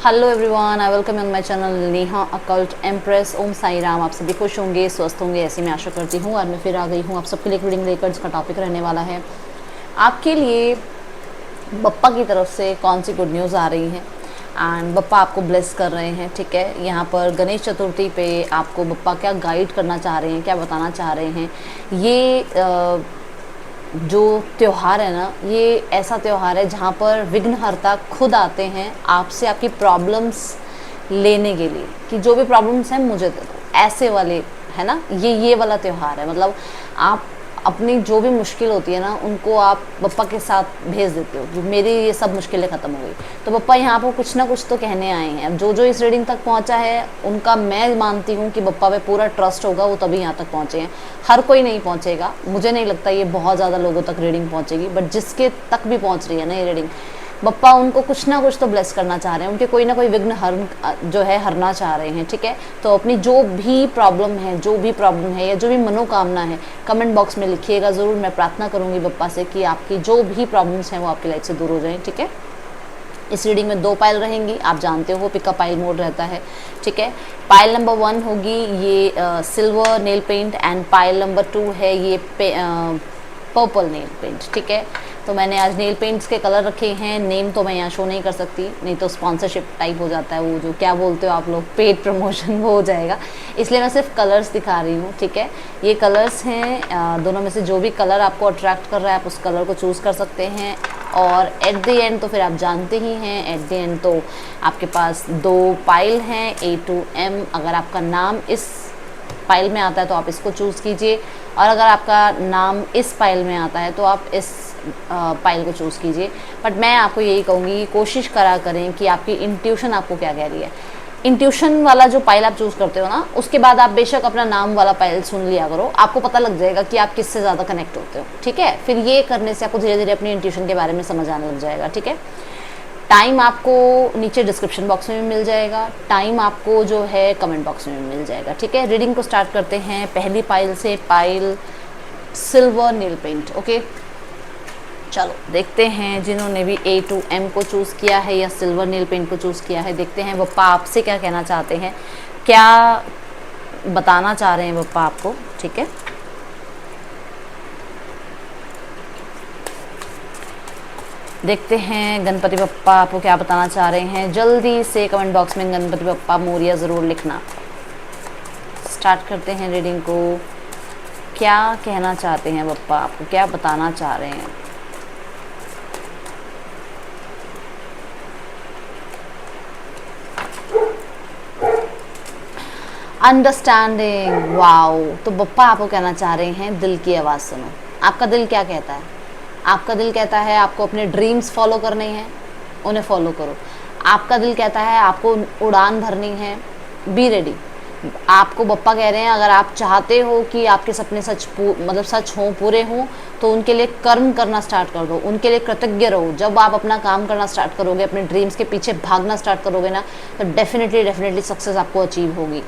Hello everyone, I welcome on my channel Neha occult empress. Om Sai Ram. आप सभी खुश होंगे, स्वस्थ होंगे, ऐसी मैं आशा करती हूँ। और मैं फिर आ गई हूँ आप सबके लिए रीडिंग लेकर, जिसका टॉपिक रहने वाला है आपके लिए बप्पा की तरफ से कौन सी गुड न्यूज़ आ रही है। एंड बप्पा आपको ब्लेस कर रहे हैं, ठीक है। यहाँ पर गणेश चतुर्थी पे आपको बप्पा क्या गाइड करना चाह रहे हैं, क्या बताना चाह रहे हैं। ये जो त्यौहार है ना, ये ऐसा त्यौहार है जहाँ पर विघ्नहर्ता खुद आते हैं आपसे आपकी प्रॉब्लम्स लेने के लिए, कि जो भी प्रॉब्लम्स हैं मुझे दे दो, ऐसे वाले है ना। ये वाला त्यौहार है। मतलब आप अपनी जो भी मुश्किल होती है ना, उनको आप बप्पा के साथ भेज देते हो कि मेरी ये सब मुश्किलें ख़त्म हो गई। तो बप्पा यहाँ पर कुछ ना कुछ तो कहने आए हैं। अब जो इस रीडिंग तक पहुँचा है उनका मैं मानती हूँ कि बप्पा पे पूरा ट्रस्ट होगा, वो तभी यहाँ तक पहुँचे हैं। हर कोई नहीं पहुँचेगा, मुझे नहीं लगता ये बहुत ज़्यादा लोगों तक रीडिंग पहुँचेगी, बट जिसके तक भी पहुँच रही है ना ये रीडिंग, बप्पा उनको कुछ ना कुछ तो ब्लेस करना चाह रहे हैं। उनके कोई ना कोई विघ्न हरना चाह रहे हैं, ठीक है। तो अपनी जो भी प्रॉब्लम है या जो भी मनोकामना है, कमेंट बॉक्स में लिखिएगा ज़रूर। मैं प्रार्थना करूंगी बप्पा से कि आपकी जो भी प्रॉब्लम्स हैं वो आपकी लाइफ से दूर हो जाएं, ठीक है। इस रीडिंग में 2 पायल रहेंगी, आप जानते हो पिकअप पायल मोड रहता है, ठीक है। पायल नंबर 1 होगी ये silver nail paint, and pile number 2 है ये पर्पल नेल पेंट, ठीक है। तो मैंने आज नेल पेंट्स के कलर रखे हैं। नेम तो मैं यहाँ शो नहीं कर सकती, नहीं तो स्पॉन्सरशिप टाइप हो जाता है, वो जो क्या बोलते हो आप लोग, पेड प्रमोशन, वो हो जाएगा। इसलिए मैं सिर्फ कलर्स दिखा रही हूँ, ठीक है। ये कलर्स हैं, दोनों में से जो भी कलर आपको अट्रैक्ट कर रहा है आप उस कलर को चूज़ कर सकते हैं। और एट द एंड तो फिर आप जानते ही हैं, एट द एंड तो आपके पास 2 पाइल हैं A to M। अगर आपका नाम इस पाइल में आता है तो आप इसको चूज़ कीजिए, और अगर आपका नाम इस पाइल में आता है तो आप इस पाइल को चूज़ कीजिए। बट मैं आपको यही कहूँगी, कोशिश करा करें कि आपकी इंट्यूशन आपको क्या कह रही है। इंट्यूशन वाला जो पाइल आप चूज़ करते हो ना, उसके बाद आप बेशक अपना नाम वाला पाइल सुन लिया करो, आपको पता लग जाएगा कि आप किससे ज़्यादा कनेक्ट होते हो, ठीक है। फिर ये करने से आपको धीरे धीरे अपनी इंट्यूशन के बारे में समझ आने लग जाएगा, ठीक है। टाइम आपको नीचे डिस्क्रिप्शन बॉक्स में भी मिल जाएगा, टाइम आपको जो है कमेंट बॉक्स में भी मिल जाएगा, ठीक है। रीडिंग को स्टार्ट करते हैं पहली पाइल से, पाइल सिल्वर नील पेंट, ओके। चलो देखते हैं जिन्होंने भी A to M को चूज़ किया है या सिल्वर नील पेंट को चूज़ किया है, देखते हैं बप्पा आपसे क्या कहना चाहते हैं, क्या बताना चाह रहे हैं बप्पा आपको, ठीक है। देखते हैं गणपति बप्पा आपको क्या बताना चाह रहे हैं। जल्दी से कमेंट बॉक्स में गणपति बप्पा मोरिया ज़रूर लिखना। स्टार्ट करते हैं रीडिंग को। क्या कहना चाहते हैं बप्पा आपको, क्या बताना चाह रहे हैं। Understanding, wow. तो बप्पा आपको कहना चाह रहे हैं दिल की आवाज़ सुनो। आपका दिल क्या कहता है? आपका दिल कहता है आपको अपने ड्रीम्स फॉलो करने हैं, उन्हें फॉलो करो। आपका दिल कहता है आपको उड़ान भरनी है, बी रेडी। आपको बप्पा कह रहे हैं अगर आप चाहते हो कि आपके सपने सच हों, पूरे हों, तो उनके लिए कर्म करना स्टार्ट कर दो, उनके लिए कृतज्ञ रहो। जब आप अपना काम करना स्टार्ट करोगे, अपने ड्रीम्स के पीछे भागना स्टार्ट करोगे ना, तो डेफिनेटली सक्सेस आपको अचीव होगी।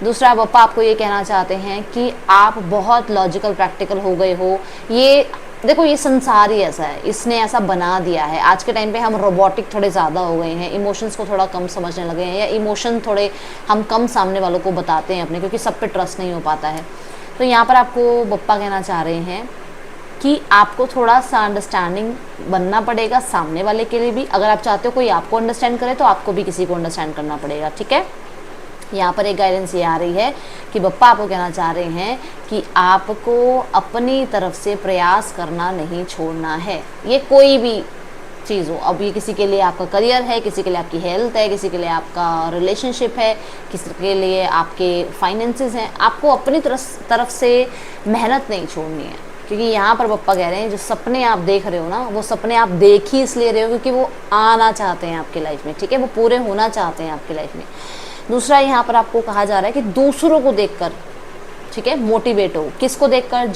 दूसरा, बप्पा आपको ये कहना चाहते हैं कि आप बहुत लॉजिकल प्रैक्टिकल हो गए हो। ये देखो, ये संसार ही ऐसा है, इसने ऐसा बना दिया है। आज के टाइम पे हम रोबोटिक थोड़े ज़्यादा हो गए हैं, इमोशंस को थोड़ा कम समझने लगे हैं, या इमोशन थोड़े हम कम सामने वालों को बताते हैं अपने, क्योंकि सब पे ट्रस्ट नहीं हो पाता है। तो यहाँ पर आपको बप्पा कहना चाह रहे हैं कि आपको थोड़ा सा अंडरस्टैंडिंग बनना पड़ेगा सामने वाले के लिए भी। अगर आप चाहते हो कोई आपको अंडरस्टैंड करे, तो आपको भी किसी को अंडरस्टैंड करना पड़ेगा, ठीक है। यहाँ पर एक गाइडेंस ये आ रही है कि बप्पा आपको कहना चाह रहे हैं कि आपको अपनी तरफ से प्रयास करना नहीं छोड़ना है। ये कोई भी चीज़ हो, अब ये किसी के लिए आपका करियर है, किसी के लिए आपकी हेल्थ है, किसी के लिए आपका रिलेशनशिप है, किसी के लिए आपके फाइनेंसेस हैं, आपको अपनी तरफ से मेहनत नहीं छोड़नी है। क्योंकि यहाँ पर बप्पा कह रहे हैं जो सपने आप देख रहे हो ना, वो सपने आप देख ही इसलिए रहे हो क्योंकि वो आना चाहते हैं आपकी लाइफ में, ठीक है। वो पूरे होना चाहते हैं आपकी लाइफ में। दूसरा, यहाँ पर आपको कहा जा रहा है कि दूसरों को देखकर, ठीक है, मोटिवेट हो। किसको देखकर?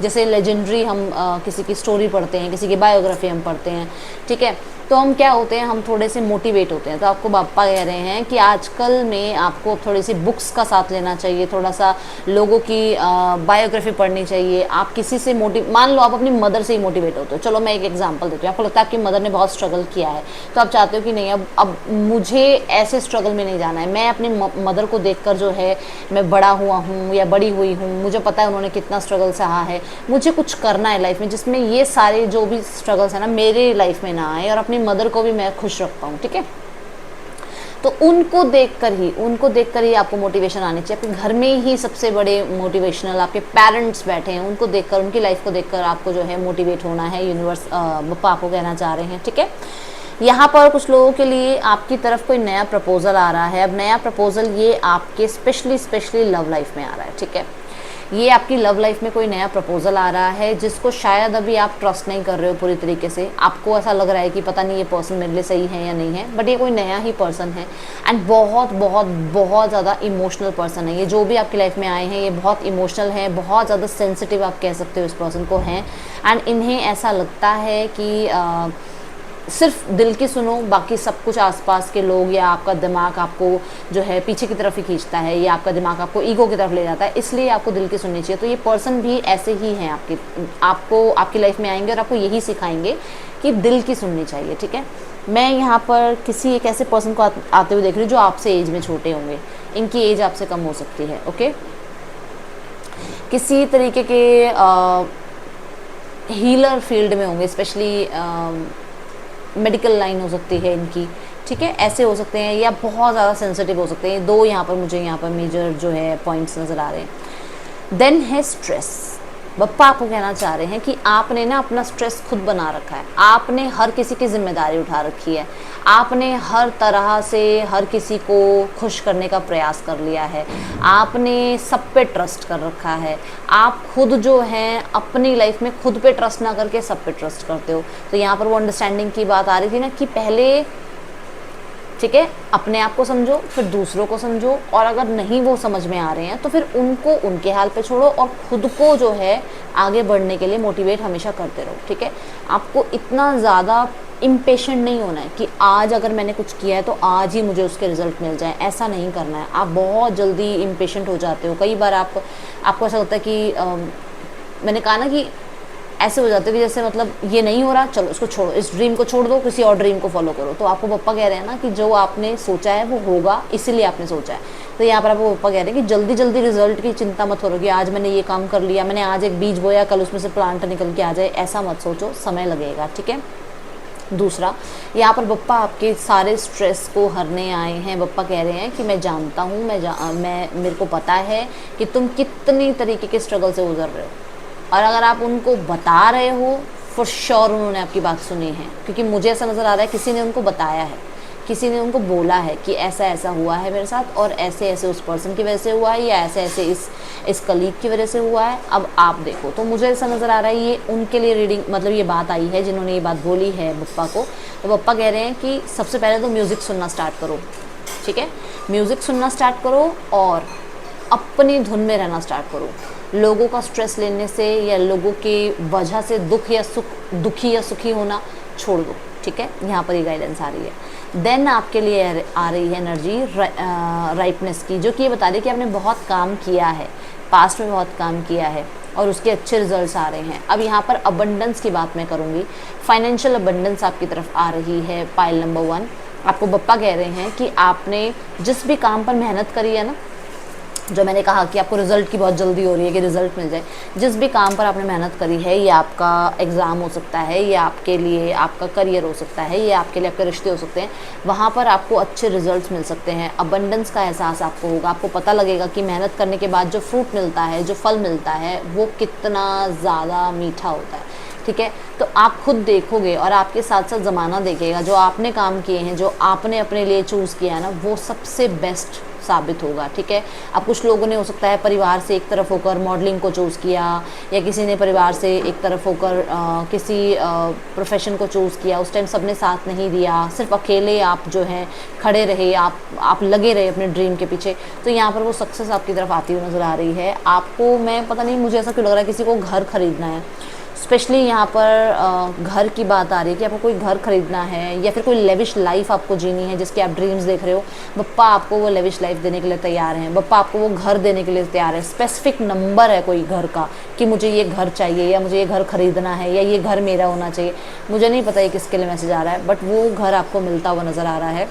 जैसे लेजेंडरी हम किसी की स्टोरी पढ़ते हैं, किसी की बायोग्राफी हम पढ़ते हैं, ठीक है, तो हम क्या होते हैं, हम थोड़े से मोटिवेट होते हैं। तो आपको पापा कह रहे हैं कि आजकल में आपको थोड़ी सी बुक्स का साथ लेना चाहिए, थोड़ा सा लोगों की बायोग्राफी पढ़नी चाहिए। आप किसी से मान लो आप अपनी मदर से ही मोटिवेट होते हो। चलो मैं एक एग्जांपल देती हूँ। आपको लगता है आपकी मदर ने बहुत स्ट्रगल किया है, तो आप चाहते हो कि नहीं, अब मुझे ऐसे स्ट्रगल में नहीं जाना है। मैं अपनी मदर को देखकर जो है मैं बड़ा हुआ हूँ या बड़ी हुई हूँ, मुझे पता है उन्होंने कितना स्ट्रगल सहा है। मुझे कुछ करना है लाइफ में जिसमें ये सारे जो भी स्ट्रगल्स है ना मेरे लाइफ में ना आए, और अपनी मदर को भी मैं खुश रख पाऊँ। ठीक है, तो उनको देखकर ही आपको मोटिवेशन आनी चाहिए। आपके घर में ही सबसे बड़े मोटिवेशनल आपके पेरेंट्स बैठे हैं, उनको देखकर, उनकी लाइफ को देखकर आपको जो है मोटिवेट होना है। यूनिवर्स पप्पा आपको कहना चाह रहे हैं। ठीक है, यहाँ पर कुछ लोगों के लिए आपकी तरफ कोई नया प्रपोजल आ रहा है। अब नया प्रपोजल ये आपके स्पेशली लव लाइफ में आ रहा है। ठीक है, ये आपकी लव लाइफ में कोई नया प्रपोजल आ रहा है जिसको शायद अभी आप ट्रस्ट नहीं कर रहे हो पूरी तरीके से। आपको ऐसा लग रहा है कि पता नहीं ये पर्सन मेरे लिए सही है या नहीं है, बट ये कोई नया ही पर्सन है एंड बहुत बहुत बहुत ज़्यादा इमोशनल पर्सन है। ये जो भी आपकी लाइफ में आए हैं ये बहुत इमोशनल हैं, बहुत ज़्यादा सेंसिटिव आप कह सकते हो इस पर्सन को हैं। एंड इन्हें ऐसा लगता है कि सिर्फ दिल की सुनो, बाकी सब कुछ आसपास के लोग या आपका दिमाग आपको जो है पीछे की तरफ ही खींचता है, या आपका दिमाग आपको ईगो की तरफ ले जाता है, इसलिए आपको दिल की सुननी चाहिए। तो ये पर्सन भी ऐसे ही हैं आपकी लाइफ में आएंगे और आपको यही सिखाएंगे कि दिल की सुननी चाहिए। ठीक है, मैं यहाँ पर किसी एक ऐसे पर्सन को आते हुए देख रही हूँ जो आपसे एज में छोटे होंगे। इनकी एज आपसे कम हो सकती है। ओके, किसी तरीके के हीलर फील्ड में होंगे, स्पेशली मेडिकल लाइन हो सकती है इनकी। ठीक है, ऐसे हो सकते हैं, या बहुत ज़्यादा सेंसिटिव हो सकते हैं। दो यहाँ पर मुझे यहाँ पर मेजर जो है पॉइंट्स नज़र आ रहे हैं। देन है स्ट्रेस। बप्पा आपको कहना चाह रहे हैं कि आपने ना अपना स्ट्रेस खुद बना रखा है। आपने हर किसी की जिम्मेदारी उठा रखी है। आपने हर तरह से हर किसी को खुश करने का प्रयास कर लिया है। आपने सब पे ट्रस्ट कर रखा है। आप खुद जो हैं अपनी लाइफ में खुद पे ट्रस्ट ना करके सब पे ट्रस्ट करते हो। तो यहाँ पर वो अंडरस्टैंडिंग की बात आ रही थी ना कि पहले, ठीक है, अपने आप को समझो, फिर दूसरों को समझो, और अगर नहीं वो समझ में आ रहे हैं तो फिर उनको उनके हाल पे छोड़ो और खुद को जो है आगे बढ़ने के लिए मोटिवेट हमेशा करते रहो। ठीक है, आपको इतना ज़्यादा इम्पेशेंट नहीं होना है कि आज अगर मैंने कुछ किया है तो आज ही मुझे उसके रिजल्ट मिल जाए, ऐसा नहीं करना है। आप बहुत जल्दी इम्पेशेंट हो जाते हो। कई बार आपको ऐसा होता है कि मैंने कहा ना कि ऐसे हो जाते हैं कि जैसे मतलब ये नहीं हो रहा, चलो इसको छोड़ो, इस ड्रीम को छोड़ दो, किसी और ड्रीम को फॉलो करो। तो आपको पप्पा कह रहे हैं ना कि जो आपने सोचा है वो होगा, इसीलिए आपने सोचा है। तो यहाँ पर आपको पप्पा कह रहे हैं कि जल्दी जल्दी रिजल्ट की चिंता मत करो कि आज मैंने ये काम कर लिया, मैंने आज एक बीज बोया, कल उसमें से प्लांट निकल के आ जाए, ऐसा मत सोचो, समय लगेगा। ठीक है, दूसरा, यहाँ पर बप्पा आपके सारे स्ट्रेस को हरने आए हैं। बप्पा कह रहे हैं कि मैं जानता हूँ, मेरे को पता है कि तुम कितनी तरीके के स्ट्रगल से गुजर रहे हो, और अगर आप उनको बता रहे हो फॉर श्योर उन्होंने आपकी बात सुनी है, क्योंकि मुझे ऐसा नज़र आ रहा है किसी ने उनको बताया है, किसी ने उनको बोला है कि ऐसा ऐसा हुआ है मेरे साथ, और ऐसे ऐसे उस पर्सन की वजह से हुआ है, या ऐसे ऐसे इस कलीग की वजह से हुआ है, अब आप देखो। तो मुझे ऐसा नज़र आ रहा है ये उनके लिए रीडिंग, मतलब ये बात आई है जिन्होंने ये बात बोली है बप्पा को। तो बप्पा कह रहे हैं कि सबसे पहले तो म्यूज़िक सुनना स्टार्ट करो। ठीक है, म्यूज़िक सुनना स्टार्ट करो और अपनी धुन में रहना स्टार्ट करो। लोगों का स्ट्रेस लेने से या लोगों की वजह से दुखी या सुखी होना छोड़ दो। ठीक है, यहाँ पर ये गाइडेंस आ रही है। देन आपके लिए आ रही है एनर्जी राइटनेस की, जो कि ये बता रही है कि आपने बहुत काम किया है, पास्ट में बहुत काम किया है और उसके अच्छे रिजल्ट्स आ रहे हैं। अब यहाँ पर अबंडेंस की बात मैं करूँगी। फाइनेंशियल अबंडेंस आपकी तरफ आ रही है। पाइल नंबर 1, आपको बप्पा कह रहे हैं कि आपने जिस भी काम पर मेहनत करी है ना, जो मैंने कहा कि आपको रिज़ल्ट की बहुत जल्दी हो रही है कि रिज़ल्ट मिल जाए, जिस भी काम पर आपने मेहनत करी है, ये आपका एग्ज़ाम हो सकता है, ये आपके लिए आपका करियर हो सकता है, ये आपके लिए आपके रिश्ते हो सकते हैं, वहाँ पर आपको अच्छे रिजल्ट्स मिल सकते हैं। अबंडेंस का एहसास आपको होगा, आपको पता लगेगा कि मेहनत करने के बाद जो फ्रूट मिलता है, जो फल मिलता है, वो कितना ज़्यादा मीठा होता है। ठीक है, तो आप खुद देखोगे और आपके साथ साथ ज़माना देखेगा, जो आपने काम किए हैं, जो आपने अपने लिए चूज़ किया है ना, वो सबसे बेस्ट साबित होगा। ठीक है, अब कुछ लोगों ने हो सकता है परिवार से एक तरफ होकर मॉडलिंग को चूज़ किया, या किसी ने परिवार से एक तरफ होकर किसी प्रोफेशन को चूज़ किया, उस टाइम सबने साथ नहीं दिया, सिर्फ अकेले आप जो हैं खड़े रहे, आप लगे रहे अपने ड्रीम के पीछे। तो यहाँ पर वो सक्सेस आपकी तरफ आती हुई नज़र आ रही है। आपको, मैं पता नहीं, मुझे ऐसा क्यों लग रहा है किसी को घर खरीदना है, स्पेशली यहाँ पर घर की बात आ रही है कि आपको कोई घर खरीदना है या फिर कोई लेविश लाइफ आपको जीनी है जिसकी आप ड्रीम्स देख रहे हो। बप्पा आपको वो लेविश लाइफ देने के लिए तैयार हैं, बप्पा आपको वो घर देने के लिए तैयार है। स्पेसिफिक नंबर है कोई घर का कि मुझे ये घर चाहिए या मुझे ये घर खरीदना है या ये घर मेरा होना चाहिए। मुझे नहीं पता ये किसके लिए मैसेज आ रहा है, बट वो घर आपको मिलता हुआ नज़र आ रहा है।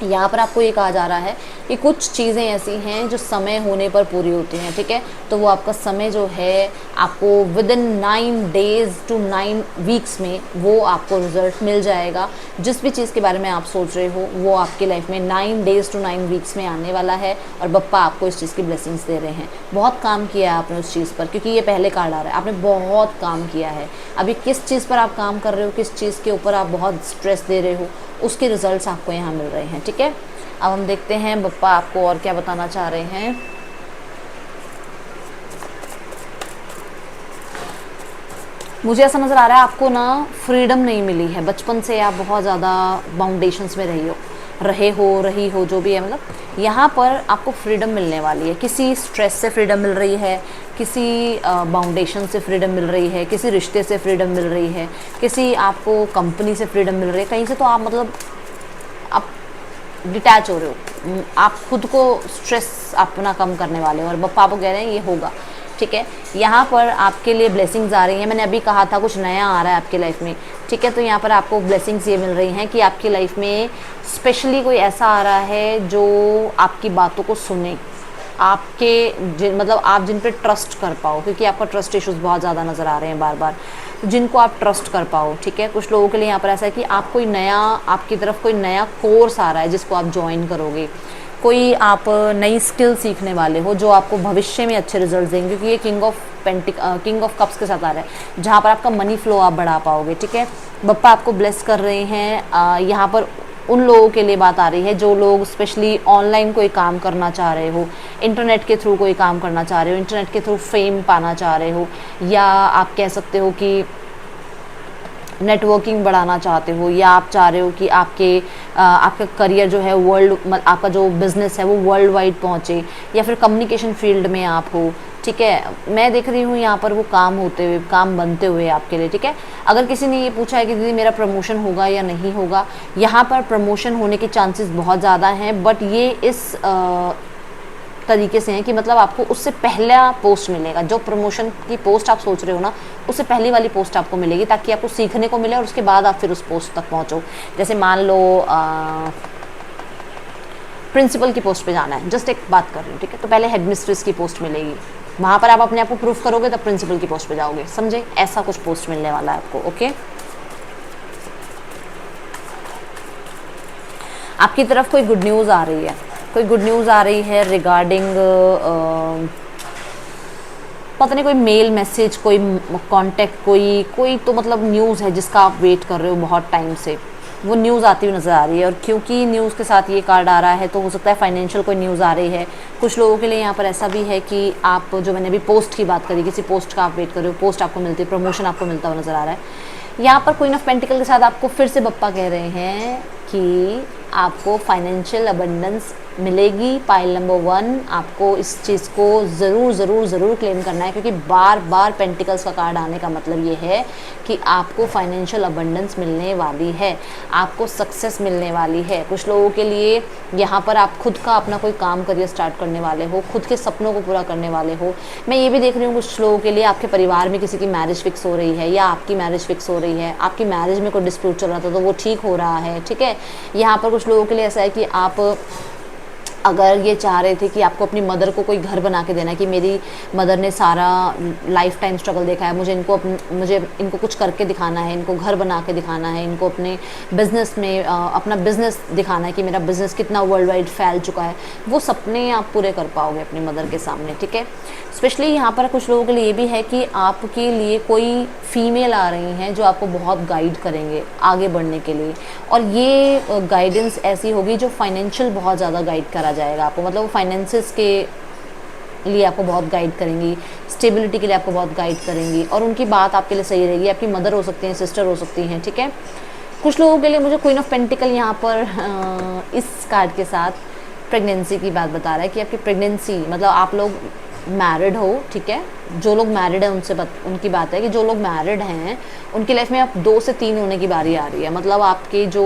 यहाँ पर आपको ये कहा जा रहा है कि कुछ चीज़ें ऐसी हैं जो समय होने पर पूरी होती हैं, ठीक है। तो वो आपका समय जो है आपको with in 9 days to 9 weeks में वो आपको रिजल्ट मिल जाएगा। जिस भी चीज़ के बारे में आप सोच रहे हो वो आपकी लाइफ में 9 days to 9 weeks में आने वाला है और बप्पा आपको इस चीज़ की ब्लेसिंग्स दे रहे हैं। बहुत काम किया है आपने उस चीज़ पर, क्योंकि ये पहले कार्ड आ रहा है, आपने बहुत काम किया है। अभी किस चीज़ पर आप काम कर रहे हो, किस चीज़ के ऊपर आप बहुत स्ट्रेस दे रहे हो, उसके रिजल्ट्स आपको यहाँ मिल रहे हैं, ठीक है। अब हम देखते हैं बप्पा आपको और क्या बताना चाह रहे हैं। मुझे ऐसा नज़र आ रहा है आपको ना फ्रीडम नहीं मिली है। बचपन से आप बहुत ज़्यादा बाउंडेशंस में रही हो जो भी है, मतलब यहाँ पर आपको फ्रीडम मिलने वाली है। किसी स्ट्रेस से फ्रीडम मिल रही है, किसी बाउंडेशन से फ्रीडम मिल रही है, किसी रिश्ते से फ्रीडम मिल रही है, किसी आपको कंपनी से फ्रीडम मिल रही है। कहीं से तो आप मतलब आप डिटैच हो रहे हो, आप खुद को स्ट्रेस अपना कम करने वाले हो और बप्पा आपको कह रहे हैं ये होगा, ठीक है। यहाँ पर आपके लिए ब्लेसिंग्स आ रही हैं। मैंने अभी कहा था कुछ नया आ रहा है आपकी लाइफ में, ठीक है। तो यहाँ पर आपको ब्लेसिंग्स ये मिल रही हैं कि आपकी लाइफ में स्पेशली कोई ऐसा आ रहा है जो आपकी बातों को सुने, आपके मतलब आप जिन पे ट्रस्ट कर पाओ, क्योंकि आपका ट्रस्ट इश्यूज़ बहुत ज़्यादा नज़र आ रहे हैं बार बार, जिनको आप ट्रस्ट कर पाओ, ठीक है। कुछ लोगों के लिए यहाँ पर ऐसा है कि आप कोई नया, आपकी तरफ कोई नया कोर्स आ रहा है जिसको आप ज्वाइन करोगे, कोई आप नई स्किल सीखने वाले हो जो आपको भविष्य में अच्छे रिजल्ट देंगे, क्योंकि ये किंग ऑफ कप्स के साथ आ रहा है जहाँ पर आपका मनी फ्लो आप बढ़ा पाओगे, ठीक है। बप्पा आपको ब्लेस कर रहे हैं। यहाँ पर उन लोगों के लिए बात आ रही है जो लोग स्पेशली ऑनलाइन कोई काम करना चाह रहे हो, इंटरनेट के थ्रू कोई काम करना चाह रहे हो, इंटरनेट के थ्रू फेम पाना चाह रहे हो, या आप कह सकते हो कि नेटवर्किंग बढ़ाना चाहते हो, या आप चाह रहे हो कि आपका करियर जो है आपका जो बिज़नेस है वो वर्ल्ड वाइड पहुँचे, या फिर कम्युनिकेशन फील्ड में आप हो, ठीक है। मैं देख रही हूँ यहाँ पर वो काम होते हुए, काम बनते हुए आपके लिए, ठीक है। अगर किसी ने ये पूछा है कि दीदी मेरा प्रमोशन होगा या नहीं होगा, यहाँ पर प्रमोशन होने के चांसेस बहुत ज़्यादा हैं, बट ये इस तरीके से हैं कि मतलब आपको उससे पहला पोस्ट मिलेगा। जो प्रमोशन की पोस्ट आप सोच रहे हो ना, उससे पहली वाली पोस्ट आपको मिलेगी, ताकि आपको सीखने को मिले और उसके बाद आप फिर उस पोस्ट तक पहुँचो। जैसे मान लो प्रिंसिपल की पोस्ट पे जाना है, जस्ट एक बात कर रही हूँ, ठीक है। तो पहले हेड मिस्ट्रेस की पोस्ट मिलेगी, वहाँ पर आप अपने आप को प्रूफ करोगे तब प्रिंसिपल की पोस्ट पे जाओगे, समझे। ऐसा कुछ पोस्ट मिलने वाला है आपको, ओके। आपकी तरफ कोई गुड न्यूज़ आ रही है, कोई गुड न्यूज़ आ रही है रिगार्डिंग पता नहीं कोई मेल मैसेज, कोई कांटेक्ट, कोई तो मतलब न्यूज़ है जिसका आप वेट कर रहे हो बहुत टाइम से, वो न्यूज़ आती हुई नज़र आ रही है। और क्योंकि न्यूज़ के साथ ये कार्ड आ रहा है तो हो सकता है फाइनेंशियल कोई न्यूज़ आ रही है। कुछ लोगों के लिए यहाँ पर ऐसा भी है कि आप, जो मैंने अभी पोस्ट की बात करी, किसी पोस्ट का आप वेट कर रहे हो, पोस्ट आपको मिलती है, प्रमोशन आपको मिलता हुआ नज़र आ रहा है। यहाँ पर क्वीन ऑफ पेंटिकल के साथ आपको फिर से बप्पा कह रहे हैं कि आपको फाइनेंशियल अबंडेंस मिलेगी। पाइल नंबर 1, आपको इस चीज़ को ज़रूर क्लेम करना है, क्योंकि बार बार पेंटिकल्स का कार्ड आने का मतलब ये है कि आपको फाइनेंशियल अबंडेंस मिलने वाली है, आपको सक्सेस मिलने वाली है। कुछ लोगों के लिए यहाँ पर आप खुद का अपना कोई काम करियर स्टार्ट करने वाले हो, खुद के सपनों को पूरा करने वाले हो। मैं ये भी देख रही हूँ कुछ लोगों के लिए आपके परिवार में किसी की मैरिज फिक्स हो रही है, या आपकी मैरिज फिक्स हो रही है, आपकी मैरिज में कोई डिस्प्यूट चल रहा था तो वो ठीक हो रहा है, ठीक है। यहाँ पर कुछ लोगों के लिए ऐसा है कि आप अगर ये चाह रहे थे कि आपको अपनी मदर को कोई घर बना के देना है, कि मेरी मदर ने सारा लाइफ टाइम स्ट्रगल देखा है, मुझे इनको कुछ करके दिखाना है, इनको घर बना के दिखाना है, इनको अपने बिज़नेस में अपना बिज़नेस दिखाना है कि मेरा बिज़नेस कितना वर्ल्ड वाइड फैल चुका है, वो सपने आप पूरे कर पाओगे अपनी मदर के सामने, ठीक है। स्पेशली यहाँ पर कुछ लोगों के लिए ये भी है कि आपके लिए कोई फीमेल आ रही हैं जो आपको बहुत गाइड करेंगे आगे बढ़ने के लिए, और ये गाइडेंस ऐसी होगी जो फाइनेंशियल बहुत ज़्यादा गाइड करा जाएगा आपको, मतलब वो फाइनेंसेस के लिए आपको बहुत गाइड करेंगी, स्टेबिलिटी के लिए आपको बहुत गाइड करेंगी, और उनकी बात आपके लिए सही रहेगी। आपकी मदर हो सकती हैं, सिस्टर हो सकती हैं, ठीक है। कुछ लोगों के लिए मुझे क्वीन ऑफ पेंटिकल यहाँ पर इस कार्ड के साथ प्रेगनेंसी की बात बता रहा है कि आपकी प्रेगनेंसी, मतलब आप लोग मैरिड हो, ठीक है, जो लोग मैरिड हैं उनकी बात है कि जो लोग मैरिड हैं उनकी लाइफ में अब 2 से 3 होने की बारी आ रही है। मतलब आपके जो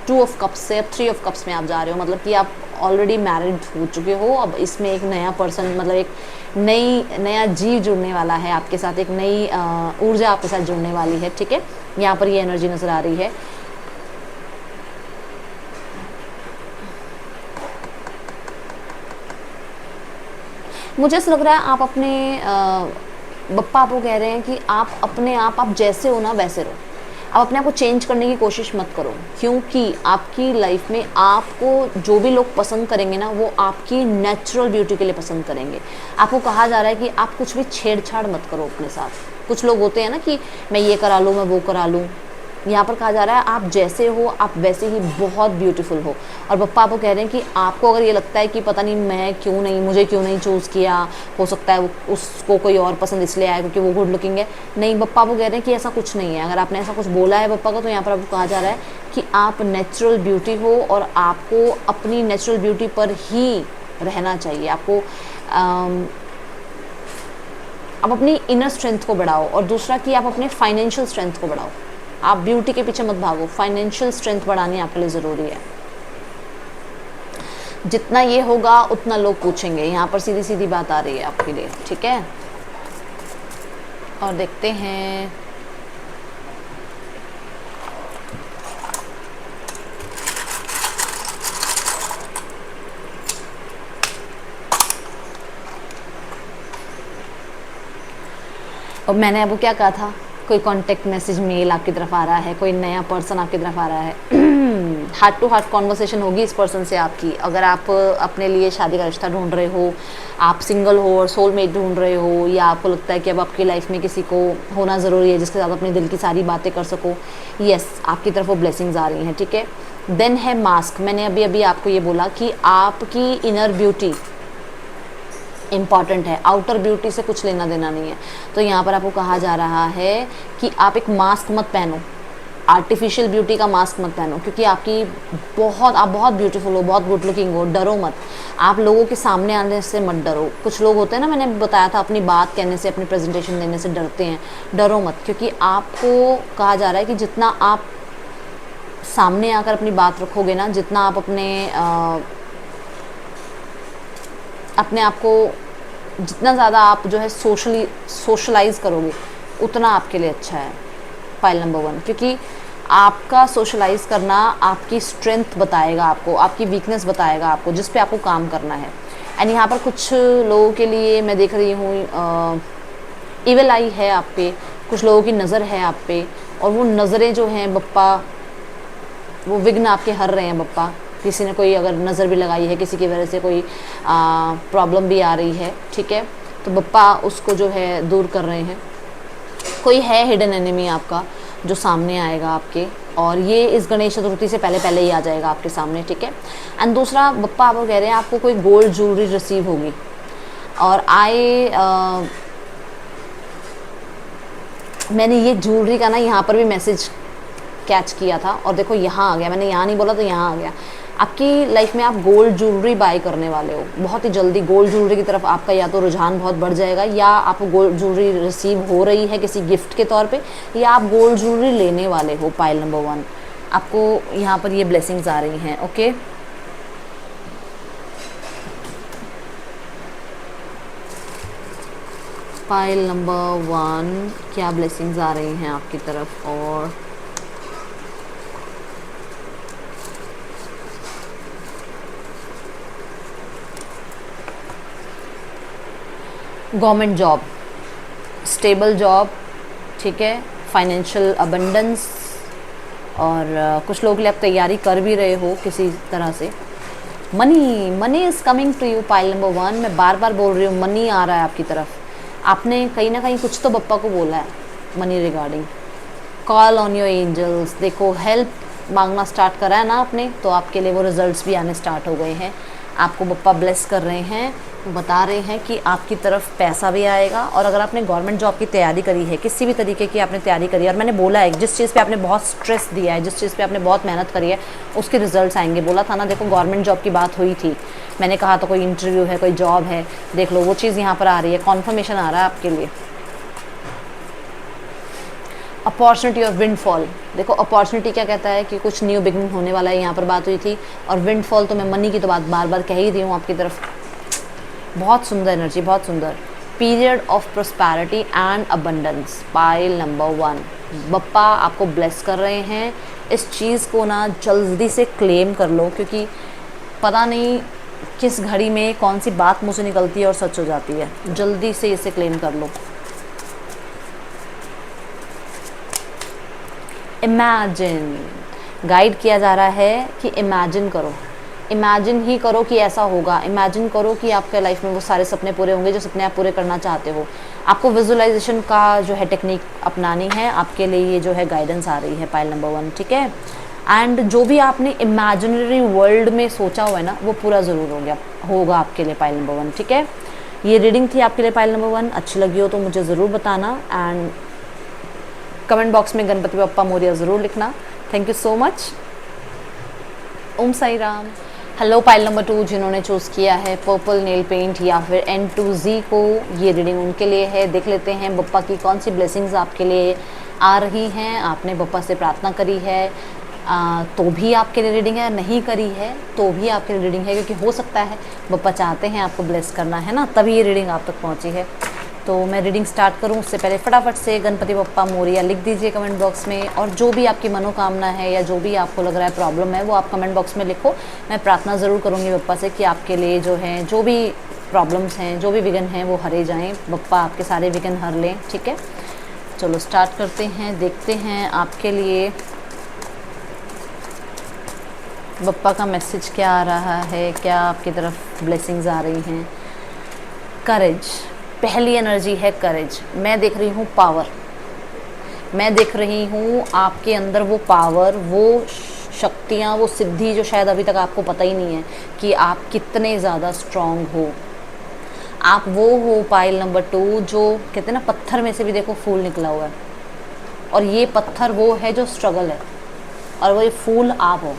2 ऑफ कप्स से अब 3 ऑफ कप्स में आप जा रहे हो, मतलब कि आप ऑलरेडी मैरिड हो चुके हो। अब इसमें एक नया पर्सन, मतलब एक नया जीव जुड़ने वाला है आपके साथ, एक नई ऊर्जा आपके साथ जुड़ने वाली है, ठीक है। यहाँ पर ये एनर्जी नज़र आ रही है। मुझे ऐसा लग रहा है आप अपने बप्पा आपको कह रहे हैं कि आप अपने आप जैसे हो ना वैसे रहो। आप अपने आप को चेंज करने की कोशिश मत करो, क्योंकि आपकी लाइफ में आपको जो भी लोग पसंद करेंगे ना, वो आपकी नेचुरल ब्यूटी के लिए पसंद करेंगे। आपको कहा जा रहा है कि आप कुछ भी छेड़छाड़ मत करो अपने साथ। कुछ लोग होते हैं ना कि मैं ये करा लूँ, मैं वो करा लूँ। यहाँ पर कहा जा रहा है आप जैसे हो आप वैसे ही बहुत ब्यूटीफुल हो। और पप्पा आपको कह रहे हैं कि आपको अगर ये लगता है कि पता नहीं मुझे क्यों नहीं चूज़ किया, हो सकता है उसको कोई और पसंद इसलिए आया क्योंकि वो गुड लुकिंग है, नहीं, पप्पा आपको कह रहे हैं कि ऐसा कुछ नहीं है। अगर आपने ऐसा कुछ बोला है पप्पा को, तो यहाँ पर आपको कहा जा रहा है कि आप नेचुरल ब्यूटी हो और आपको अपनी नेचुरल ब्यूटी पर ही रहना चाहिए। आपको आप अपनी इनर स्ट्रेंथ को बढ़ाओ, और दूसरा कि आप अपने फाइनेंशियल स्ट्रेंथ को बढ़ाओ। आप ब्यूटी के पीछे मत भागो, फाइनेंशियल स्ट्रेंथ बढ़ानी आपके लिए ज़रूरी है। जितना ये होगा उतना लोग पूछेंगे, यहाँ पर सीधी सीधी बात आ रही है आपके लिए, ठीक है। और देखते हैं और मैंने आपको क्या कहा था, कोई कांटेक्ट मैसेज मेल आपकी तरफ आ रहा है, कोई नया पर्सन आपकी तरफ आ रहा है। हार्ट टू हार्ट कॉन्वर्सेशन होगी इस पर्सन से आपकी। अगर आप अपने लिए शादी का रिश्ता ढूंढ रहे हो, आप सिंगल हो और सोलमेट ढूंढ रहे हो, या आपको लगता है कि अब आपकी लाइफ में किसी को होना ज़रूरी है जिसके साथ अपने दिल की सारी बातें कर सको, यस, आपकी तरफ वो ब्लेसिंग्स आ रही हैं, ठीक है। देन है मास्क। मैंने अभी आपको ये बोला कि आपकी इनर ब्यूटी इम्पॉर्टेंट है, आउटर ब्यूटी से कुछ लेना देना नहीं है। तो यहाँ पर आपको कहा जा रहा है कि आप एक मास्क मत पहनो, आर्टिफिशियल ब्यूटी का मास्क मत पहनो, क्योंकि आप बहुत ब्यूटीफुल हो, बहुत गुड लुकिंग हो। डरो मत, आप लोगों के सामने आने से मत डरो। कुछ लोग होते हैं ना, मैंने बताया था, अपनी बात कहने से, अपनी प्रेजेंटेशन देने से डरते हैं। डरो मत, क्योंकि आपको कहा जा रहा है कि जितना आप सामने आकर अपनी बात रखोगे ना, जितना आप अपने आप को जितना ज़्यादा आप जो है सोशलाइज करोगे, उतना आपके लिए अच्छा है पाइल नंबर 1, क्योंकि आपका सोशलाइज करना आपकी स्ट्रेंथ बताएगा, आपकी वीकनेस बताएगा आपको, जिस पे आपको काम करना है। एंड यहाँ पर कुछ लोगों के लिए मैं देख रही हूँ इविल आई है आप पे, कुछ लोगों की नज़र है आप पे, और वो नज़रें जो हैं बप्पा, वो विघ्न आपके हर रहे हैं बप्पा। किसी ने कोई अगर नज़र भी लगाई है, किसी की वजह से कोई प्रॉब्लम भी आ रही है, ठीक है, तो बप्पा उसको जो है दूर कर रहे हैं। कोई है हिडन एनिमी आपका जो सामने आएगा आपके, और ये इस गणेश चतुर्थी से पहले ही आ जाएगा आपके सामने, ठीक है। एंड दूसरा बप्पा आपको कह रहे हैं आपको कोई गोल्ड ज्वेलरी रिसीव होगी, और मैंने ये ज्वेलरी का ना यहाँ पर भी मैसेज कैच किया था, और देखो यहाँ आ गया, मैंने यहाँ नहीं बोला तो यहाँ आ गया। आपकी लाइफ में आप गोल्ड ज्वेलरी बाय करने वाले हो, बहुत ही जल्दी गोल्ड ज्वेलरी की तरफ आपका या तो रुझान बहुत बढ़ जाएगा, या आपको गोल्ड ज्वेलरी रिसीव हो रही है किसी गिफ्ट के तौर पे, या आप गोल्ड ज्वेलरी लेने वाले हो। पाइल नंबर 1 आपको यहाँ पर ये ब्लेसिंग्स आ रही हैं, ओके। पाइल नंबर 1 क्या ब्लेसिंग्स आ रही हैं आपकी तरफ। और गवर्नमेंट जॉब, स्टेबल जॉब, ठीक है, फाइनेंशियल अबंडेंस, और कुछ लोगों के लिए आप तैयारी कर भी रहे हो किसी तरह से। Money is coming to you. Pile number 1 मैं बार बार बोल रही हूँ, मनी आ रहा है आपकी तरफ। आपने कहीं ना कहीं कुछ तो बप्पा को बोला है money regarding. Call on your angels. देखो हेल्प मांगना स्टार्ट करा है ना आपने, तो आपके लिए वो रिजल्ट्स भी आने स्टार्ट हो गए हैं। आपको बप्पा ब्लेस कर रहे हैं, बता रहे हैं कि आपकी तरफ पैसा भी आएगा। और अगर आपने गवर्नमेंट जॉब की तैयारी करी है, किसी भी तरीके की आपने तैयारी करी है, और मैंने बोला है जिस चीज़ पे आपने बहुत स्ट्रेस दिया है, जिस चीज़ पे आपने बहुत मेहनत करी है, उसके रिजल्ट्स आएंगे। बोला था ना, देखो गवर्नमेंट जॉब की बात हुई थी, मैंने कहा तो कोई इंटरव्यू है, कोई जॉब है, देख लो वो चीज़ यहाँ पर आ रही है, कॉन्फर्मेशन आ रहा है आपके लिए। अपॉर्चुनिटी और विंडफॉल, देखो अपॉर्चुनिटी क्या कहता है कि कुछ न्यू बिगनिंग होने वाला है, यहाँ पर बात हुई थी। और विंडफॉल तो मैं मनी की तो बात बार बार कह ही रही हूँ आपकी तरफ। बहुत सुंदर एनर्जी, बहुत सुंदर। Period of prosperity and abundance, pile number 1। Bappa आपको ब्लेस कर रहे हैं। इस चीज़ को ना जल्दी से क्लेम कर लो, क्योंकि पता नहीं किस घड़ी में कौन सी बात मुझसे निकलती है और सच हो जाती है। जल्दी से इसे क्लेम कर लो। इमेजिन, गाइड किया जा रहा है कि इमेजिन करो, इमेजिन ही करो कि ऐसा होगा। इमेजिन करो कि आपके लाइफ में वो सारे सपने पूरे होंगे जो सपने आप पूरे करना चाहते हो। आपको विजुअलाइजेशन का जो है टेक्निक अपनानी है, आपके लिए ये जो है गाइडेंस आ रही है, पाइल नंबर 1, ठीक है। एंड जो भी आपने इमेजिनरी वर्ल्ड में सोचा हुआ है ना, वो पूरा ज़रूर होगा आपके लिए, पाइल नंबर 1, ठीक है। ये रीडिंग थी आपके लिए पाइल नंबर 1। अच्छी लगी हो तो मुझे ज़रूर बताना, एंड कमेंट बॉक्स में गणपति बप्पा मोरिया ज़रूर लिखना। Thank you so much. Om Sai Ram. Hello pile number 2 जिन्होंने चूज़ किया है पर्पल नेल पेंट या फिर N2Z को, ये रीडिंग उनके लिए है। देख लेते हैं बप्पा की कौन सी ब्लेसिंग्स आपके लिए आ रही हैं। आपने बप्पा से प्रार्थना करी है तो भी आपके लिए रीडिंग है, नहीं करी है तो भी आपके लिए रीडिंग है, क्योंकि हो सकता है बप्पा चाहते हैं आपको ब्लेस करना, है ना, तभी ये रीडिंग आप तक पहुंची है। तो मैं रीडिंग स्टार्ट करूं उससे पहले फटाफट से गणपति बप्पा मोरिया लिख दीजिए कमेंट बॉक्स में, और जो भी आपकी मनोकामना है या जो भी आपको लग रहा है प्रॉब्लम है वो आप कमेंट बॉक्स में लिखो। मैं प्रार्थना ज़रूर करूँगी बप्पा से कि आपके लिए जो है जो भी प्रॉब्लम्स हैं, जो भी विघ्न हैं वो हरे जाएँ, बप्पा आपके सारे विघ्न हर लें, ठीक है। चलो स्टार्ट करते हैं, देखते हैं आपके लिए बप्पा का मैसेज क्या आ रहा है, क्या आपकी तरफ ब्लेसिंग्स आ रही हैं। करेज, पहली एनर्जी है करेज। मैं देख रही हूँ पावर, मैं देख रही हूँ आपके अंदर वो पावर, वो शक्तियाँ, वो सिद्धि जो शायद अभी तक आपको पता ही नहीं है कि आप कितने ज़्यादा स्ट्रॉन्ग हो। आप वो हो पाइल नंबर 2 जो कहते हैं ना पत्थर में से भी देखो फूल निकला हुआ है, और ये पत्थर वो है जो स्ट्रगल है, और वो ये फूल आप हो।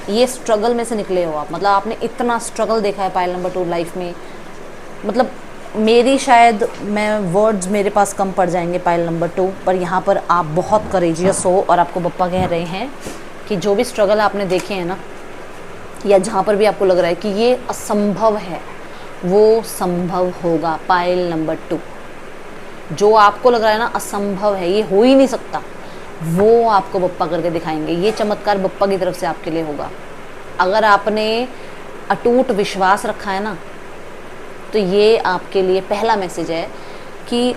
ये स्ट्रगल में से निकले हो आप, मतलब आपने इतना स्ट्रगल देखा है पाइल नंबर 2 लाइफ में, मतलब मेरी शायद मैं वर्ड्स मेरे पास कम पड़ जाएंगे पाइल नंबर 2, पर यहाँ पर आप बहुत करेजियस हो। और आपको बप्पा कह रहे हैं कि जो भी स्ट्रगल आपने देखे हैं ना, या जहाँ पर भी आपको लग रहा है कि ये असंभव है, वो संभव होगा। पाइल नंबर 2, जो आपको लग रहा है ना असंभव है, ये हो ही नहीं सकता, वो आपको बप्पा करके दिखाएंगे। ये चमत्कार बप्पा की तरफ से आपके लिए होगा। अगर आपने अटूट विश्वास रखा है ना, तो ये आपके लिए पहला मैसेज है कि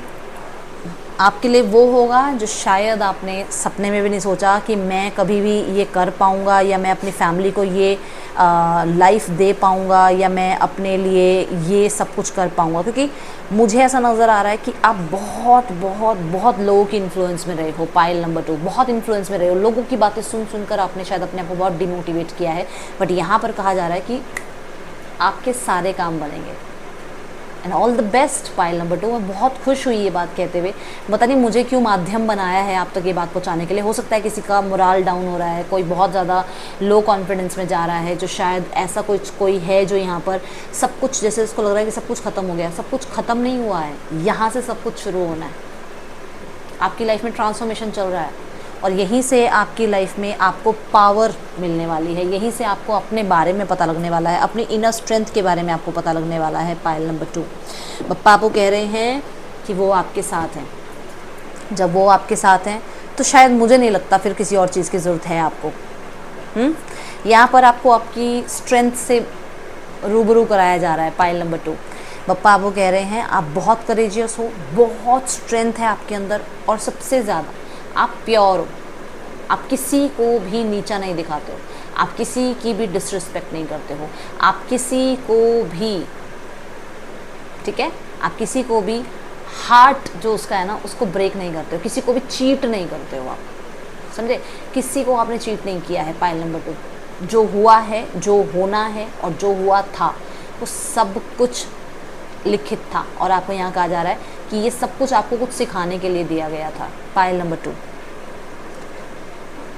आपके लिए वो होगा जो शायद आपने सपने में भी नहीं सोचा कि मैं कभी भी ये कर पाऊँगा, या मैं अपनी फैमिली को ये लाइफ दे पाऊँगा, या मैं अपने लिए ये सब कुछ कर पाऊँगा। क्योंकि मुझे ऐसा नज़र आ रहा है कि आप बहुत बहुत बहुत लोगों की इन्फ्लुएंस में रहे हो। पाइल नंबर 2, बहुत इन्फ्लुएंस में रहे हो, लोगों की बातें सुन सुनकर आपने शायद अपने आप को बहुत डिमोटिवेट किया है। बट यहाँ पर कहा जा रहा है कि आपके सारे काम बनेंगे, and all the best pile number 2। मैं बहुत खुश हुई ये बात कहते हुए। पता नहीं मुझे क्यों माध्यम बनाया है आप तक ये बात पहुंचाने के लिए। हो सकता है किसी का मोराल डाउन हो रहा है, कोई बहुत ज़्यादा लो कॉन्फिडेंस में जा रहा है, जो शायद ऐसा कुछ कोई है जो यहाँ पर सब कुछ, जैसे उसको लग रहा है कि सब कुछ ख़त्म हो गया। सब कुछ ख़त्म नहीं हुआ है, यहाँ से सब कुछ शुरू होना है। आपकी लाइफ में ट्रांसफॉर्मेशन चल रहा है, और यहीं से आपकी लाइफ में आपको पावर मिलने वाली है। यहीं से आपको अपने बारे में पता लगने वाला है, अपनी इनर स्ट्रेंथ के बारे में आपको पता लगने वाला है। पाइल नंबर 2, बप्पा आपको कह रहे हैं कि वो आपके साथ हैं। जब वो आपके साथ हैं तो शायद मुझे नहीं लगता फिर किसी और चीज़ की ज़रूरत है आपको। यहाँ पर आपको आपकी स्ट्रेंथ से रूबरू कराया जा रहा है। पाइल नंबर 2, बप्पा आपको कह रहे हैं आप बहुत करेजियस हो, बहुत स्ट्रेंथ है आपके अंदर, और सबसे ज़्यादा आप प्योर हो। आप किसी को भी नीचा नहीं दिखाते हो, आप किसी की भी डिसरिस्पेक्ट नहीं करते हो, आप किसी को भी, ठीक है, आप किसी को भी हार्ट जो उसका है ना उसको ब्रेक नहीं करते हो, किसी को भी चीट नहीं करते हो। आप समझे, किसी को आपने चीट नहीं किया है। पाइल नंबर 2, जो हुआ है, जो होना है और जो हुआ था वो सब कुछ लिखित था, और आपको यहाँ कहा जा रहा है कि ये सब कुछ आपको कुछ सिखाने के लिए दिया गया था। पाइल नंबर 2,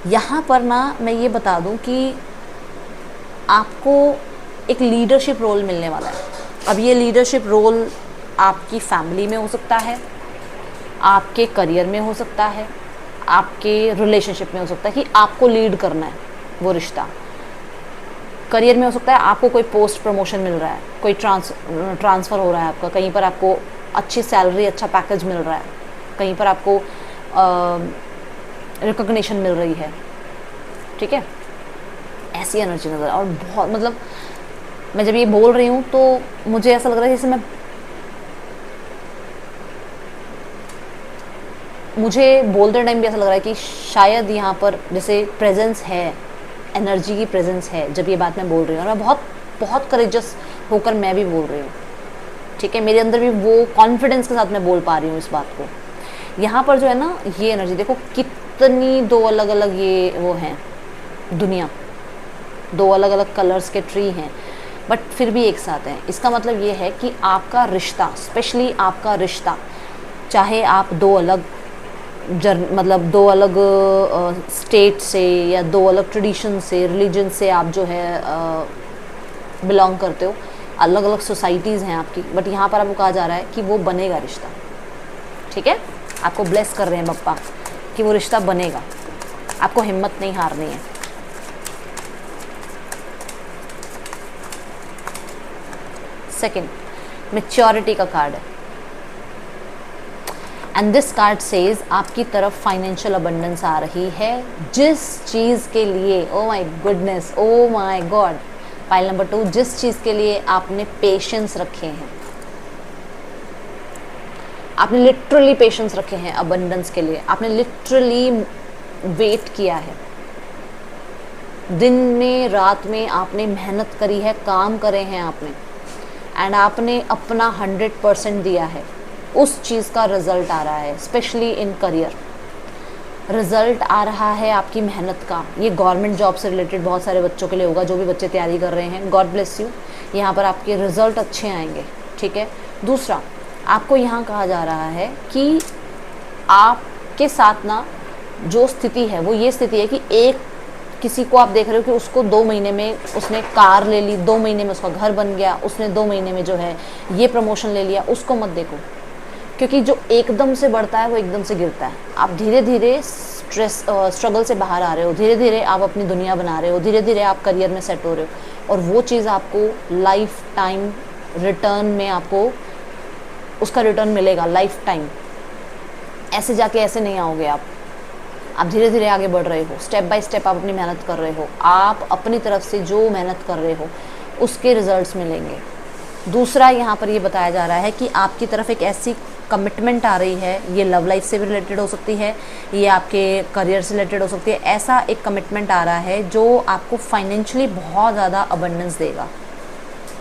यहाँ पर ना मैं ये बता दूँ कि आपको एक लीडरशिप रोल मिलने वाला है। अब ये लीडरशिप रोल आपकी फैमिली में हो सकता है, आपके करियर में हो सकता है, आपके रिलेशनशिप में हो सकता है कि आपको लीड करना है वो रिश्ता। करियर में हो सकता है आपको कोई पोस्ट प्रमोशन मिल रहा है, कोई ट्रांसफ़र हो रहा है आपका, कहीं पर आपको अच्छी सैलरी, अच्छा पैकेज मिल रहा है, कहीं पर आपको रिकॉग्निशन मिल रही है, ठीक है। ऐसी एनर्जी नज़र, और बहुत मतलब मैं जब ये बोल रही हूँ तो मुझे ऐसा लग रहा है जैसे मुझे बोलते टाइम भी ऐसा लग रहा है कि शायद यहाँ पर जैसे प्रेजेंस है, एनर्जी की प्रेजेंस है जब ये बात मैं बोल रही हूँ, और मैं बहुत बहुत करेजस होकर मैं भी बोल रही हूँ, ठीक है। मेरे अंदर भी वो कॉन्फिडेंस के साथ मैं बोल पा रही हूँ इस बात को। यहाँ पर जो है ना, ये एनर्जी देखो कितनी दो अलग अलग ये वो हैं दुनिया, दो अलग अलग कलर्स के ट्री हैं, बट फिर भी एक साथ हैं। इसका मतलब ये है कि आपका रिश्ता, स्पेशली आपका रिश्ता, चाहे आप दो अलग मतलब दो अलग स्टेट से या दो अलग ट्रेडिशन से, रिलीजन से आप जो है बिलोंग करते हो, अलग अलग सोसाइटीज़ हैं आपकी, बट यहाँ पर आपको कहा जा रहा है कि वो बनेगा रिश्ता, ठीक है। आपको ब्लेस कर रहे हैं बप्पा कि वो रिश्ता बनेगा, आपको हिम्मत नहीं हारनी है। सेकंड, मैच्योरिटी का कार्ड है, एंड दिस कार्ड सेज आपकी तरफ फाइनेंशियल अबंडेंस आ रही है जिस चीज़ के लिए, oh my goodness, oh my God, pile number 2, जिस चीज़ के लिए आपने पेशेंस रखे हैं, आपने लिटरली पेशेंस रखे हैं अबंडेंस के लिए, आपने लिटरली वेट किया है, दिन में रात में आपने मेहनत करी है, काम करे हैं आपने, एंड आपने अपना 100% दिया है, उस चीज़ का रिज़ल्ट आ रहा है। स्पेशली इन करियर रिज़ल्ट आ रहा है आपकी मेहनत का। ये गवर्नमेंट जॉब से रिलेटेड बहुत सारे बच्चों के लिए होगा, जो भी बच्चे तैयारी कर रहे हैं, गॉड ब्लेस यू, यहाँ पर आपके रिज़ल्ट अच्छे आएंगे, ठीक है। दूसरा, आपको यहाँ कहा जा रहा है कि आपके साथ ना जो स्थिति है वो ये स्थिति है कि एक किसी को आप देख रहे हो कि उसको 2 महीने में उसने कार ले ली, 2 महीने में उसका घर बन गया, उसने 2 महीने में जो है ये प्रमोशन ले लिया, उसको मत देखो, क्योंकि जो एकदम से बढ़ता है वो एकदम से गिरता है। आप धीरे धीरे स्ट्रगल से बाहर आ रहे हो, धीरे धीरे आप अपनी दुनिया बना रहे हो, धीरे धीरे आप करियर में सेट हो रहे हो, और वो चीज़ आपको लाइफ टाइम रिटर्न में आपको उसका रिटर्न मिलेगा, लाइफ टाइम। ऐसे जाके ऐसे नहीं आओगे आप धीरे धीरे आगे बढ़ रहे हो, स्टेप बाय स्टेप आप अपनी मेहनत कर रहे हो, आप अपनी तरफ से जो मेहनत कर रहे हो उसके रिजल्ट्स मिलेंगे। दूसरा, यहाँ पर ये बताया जा रहा है कि आपकी तरफ एक ऐसी कमिटमेंट आ रही है, ये लव लाइफ से भी रिलेटेड हो सकती है, ये आपके करियर से रिलेटेड हो सकती है, ऐसा एक कमिटमेंट आ रहा है जो आपको फाइनेंशियली बहुत ज़्यादा अबंडेंस देगा।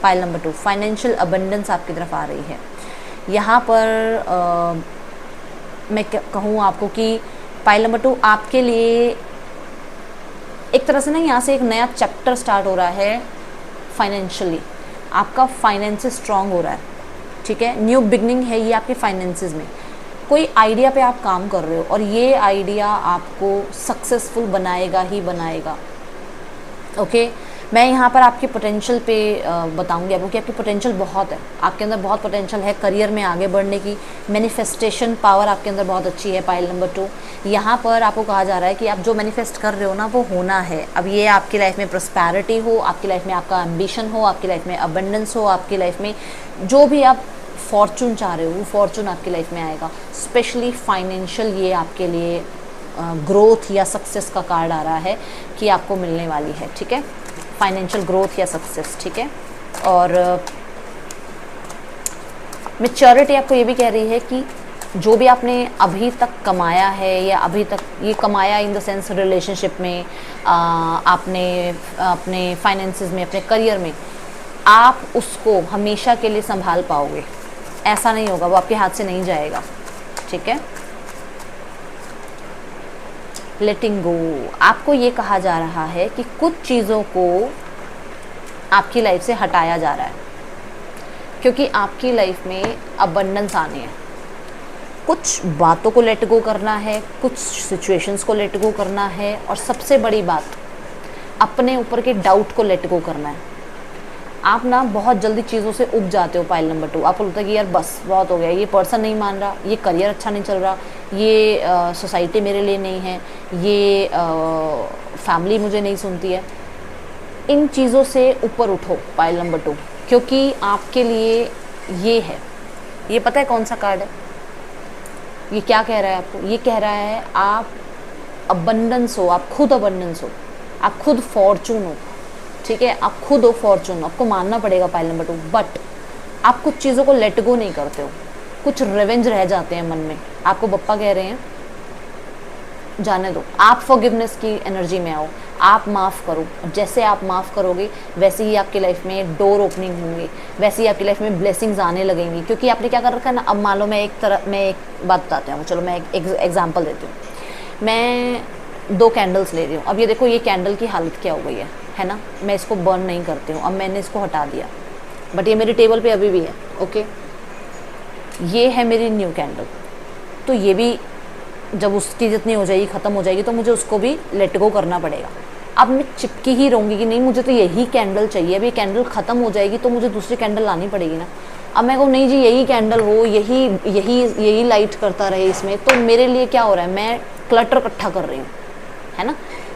पाइल नंबर 2, फाइनेंशियल अबंडेंस आपकी तरफ आ रही है। यहाँ पर मैं कहूँ आपको कि पाइल नंबर 2 आपके लिए एक तरह से ना, यहाँ से एक नया चैप्टर स्टार्ट हो रहा है फाइनेंशियली, आपका फाइनेंसेस स्ट्रांग हो रहा है, ठीक है। न्यू बिगनिंग है ये आपके फाइनेंसेस में। कोई आइडिया पे आप काम कर रहे हो और ये आइडिया आपको सक्सेसफुल बनाएगा ही बनाएगा, ओके। मैं यहाँ पर आपके पोटेंशियल पे बताऊँगी आपको कि आपकी पोटेंशियल बहुत है, आपके अंदर बहुत पोटेंशियल है करियर में आगे बढ़ने की, मैनिफेस्टेशन पावर आपके अंदर बहुत अच्छी है। पाइल नंबर 2, यहाँ पर आपको कहा जा रहा है कि आप जो मैनिफेस्ट कर रहे हो ना वो होना है। अब ये आपकी लाइफ में प्रॉस्पेरिटी हो, आपकी लाइफ में आपका एम्बिशन हो, आपकी लाइफ में अबंडेंस हो, आपकी लाइफ में जो भी आप फॉर्चून चाह रहे हो वो फॉर्चून आपकी लाइफ में आएगा। स्पेशली फाइनेंशियल ये आपके लिए ग्रोथ या सक्सेस का कार्ड आ रहा है कि आपको मिलने वाली है, ठीक है, फाइनेंशियल ग्रोथ या सक्सेस, ठीक है। और मैच्योरिटी आपको ये भी कह रही है कि जो भी आपने अभी तक कमाया है या अभी तक ये कमाया इन द सेंस रिलेशनशिप में, आपने अपने फाइनेंसेस में, अपने करियर में, आप उसको हमेशा के लिए संभाल पाओगे। ऐसा नहीं होगा, वो आपके हाथ से नहीं जाएगा, ठीक है। लेटिंग गो, आपको ये कहा जा रहा है कि कुछ चीज़ों को आपकी लाइफ से हटाया जा रहा है क्योंकि आपकी लाइफ में अबंडेंस आने हैं। कुछ बातों को लेट गो करना है, कुछ सिचुएशंस को लेट गो करना है, और सबसे बड़ी बात अपने ऊपर के डाउट को लेट गो करना है। आप ना बहुत जल्दी चीज़ों से उब जाते हो। पाइल नंबर 2, आपको लगता है कि यार बस बहुत हो गया, ये पर्सन नहीं मान रहा, ये करियर अच्छा नहीं चल रहा, ये सोसाइटी मेरे लिए नहीं है, ये फैमिली मुझे नहीं सुनती है। इन चीज़ों से ऊपर उठो पाइल नंबर 2, क्योंकि आपके लिए ये है। ये पता है कौन सा कार्ड है? ये क्या कह रहा है आपको? ये कह रहा है आप अबंडेंस हो, आप खुद अबंडेंस हो, आप खुद फॉर्चून हो। ठीक है, आप खुद हो फॉर्चून, आपको मानना पड़ेगा पाइल नंबर 2। बट आप कुछ चीज़ों को लेट गो नहीं करते हो, कुछ रिवेंज रह जाते हैं मन में। आपको बप्पा कह रहे हैं जाने दो, आप फॉरगिवनेस की एनर्जी में आओ, आप माफ़ करो। जैसे आप माफ़ करोगे वैसे ही आपकी लाइफ में डोर ओपनिंग होंगे, वैसे ही आपकी लाइफ में ब्लेसिंग्स आने लगेंगी। क्योंकि आपने क्या कर रखा है ना, अब मान लो मैं एक बात बताती हूँ, चलो मैं एक एग्जाम्पल देती हूँ। मैं 2 कैंडल्स ले रही हूँ। अब ये देखो, ये कैंडल की हालत क्या हो गई है ना। मैं इसको बर्न नहीं करती हूँ, अब मैंने इसको हटा दिया, बट ये मेरी टेबल पे अभी भी है। ओके, ये है मेरी न्यू कैंडल। तो ये भी जब उसकी जितनी हो जाएगी, ख़त्म हो जाएगी, तो मुझे उसको भी लेट गो करना पड़ेगा। अब मैं चिपकी ही रहूँगी कि नहीं मुझे तो यही कैंडल चाहिए, अभी कैंडल ख़त्म हो जाएगी तो मुझे दूसरी कैंडल लानी पड़ेगी ना। अब मैं कहूँ नहीं जी यही कैंडल हो, यही लाइट करता रहे इसमें, तो मेरे लिए क्या हो रहा है, मैं क्लटर इकट्ठा कर रही हूँ, है ना।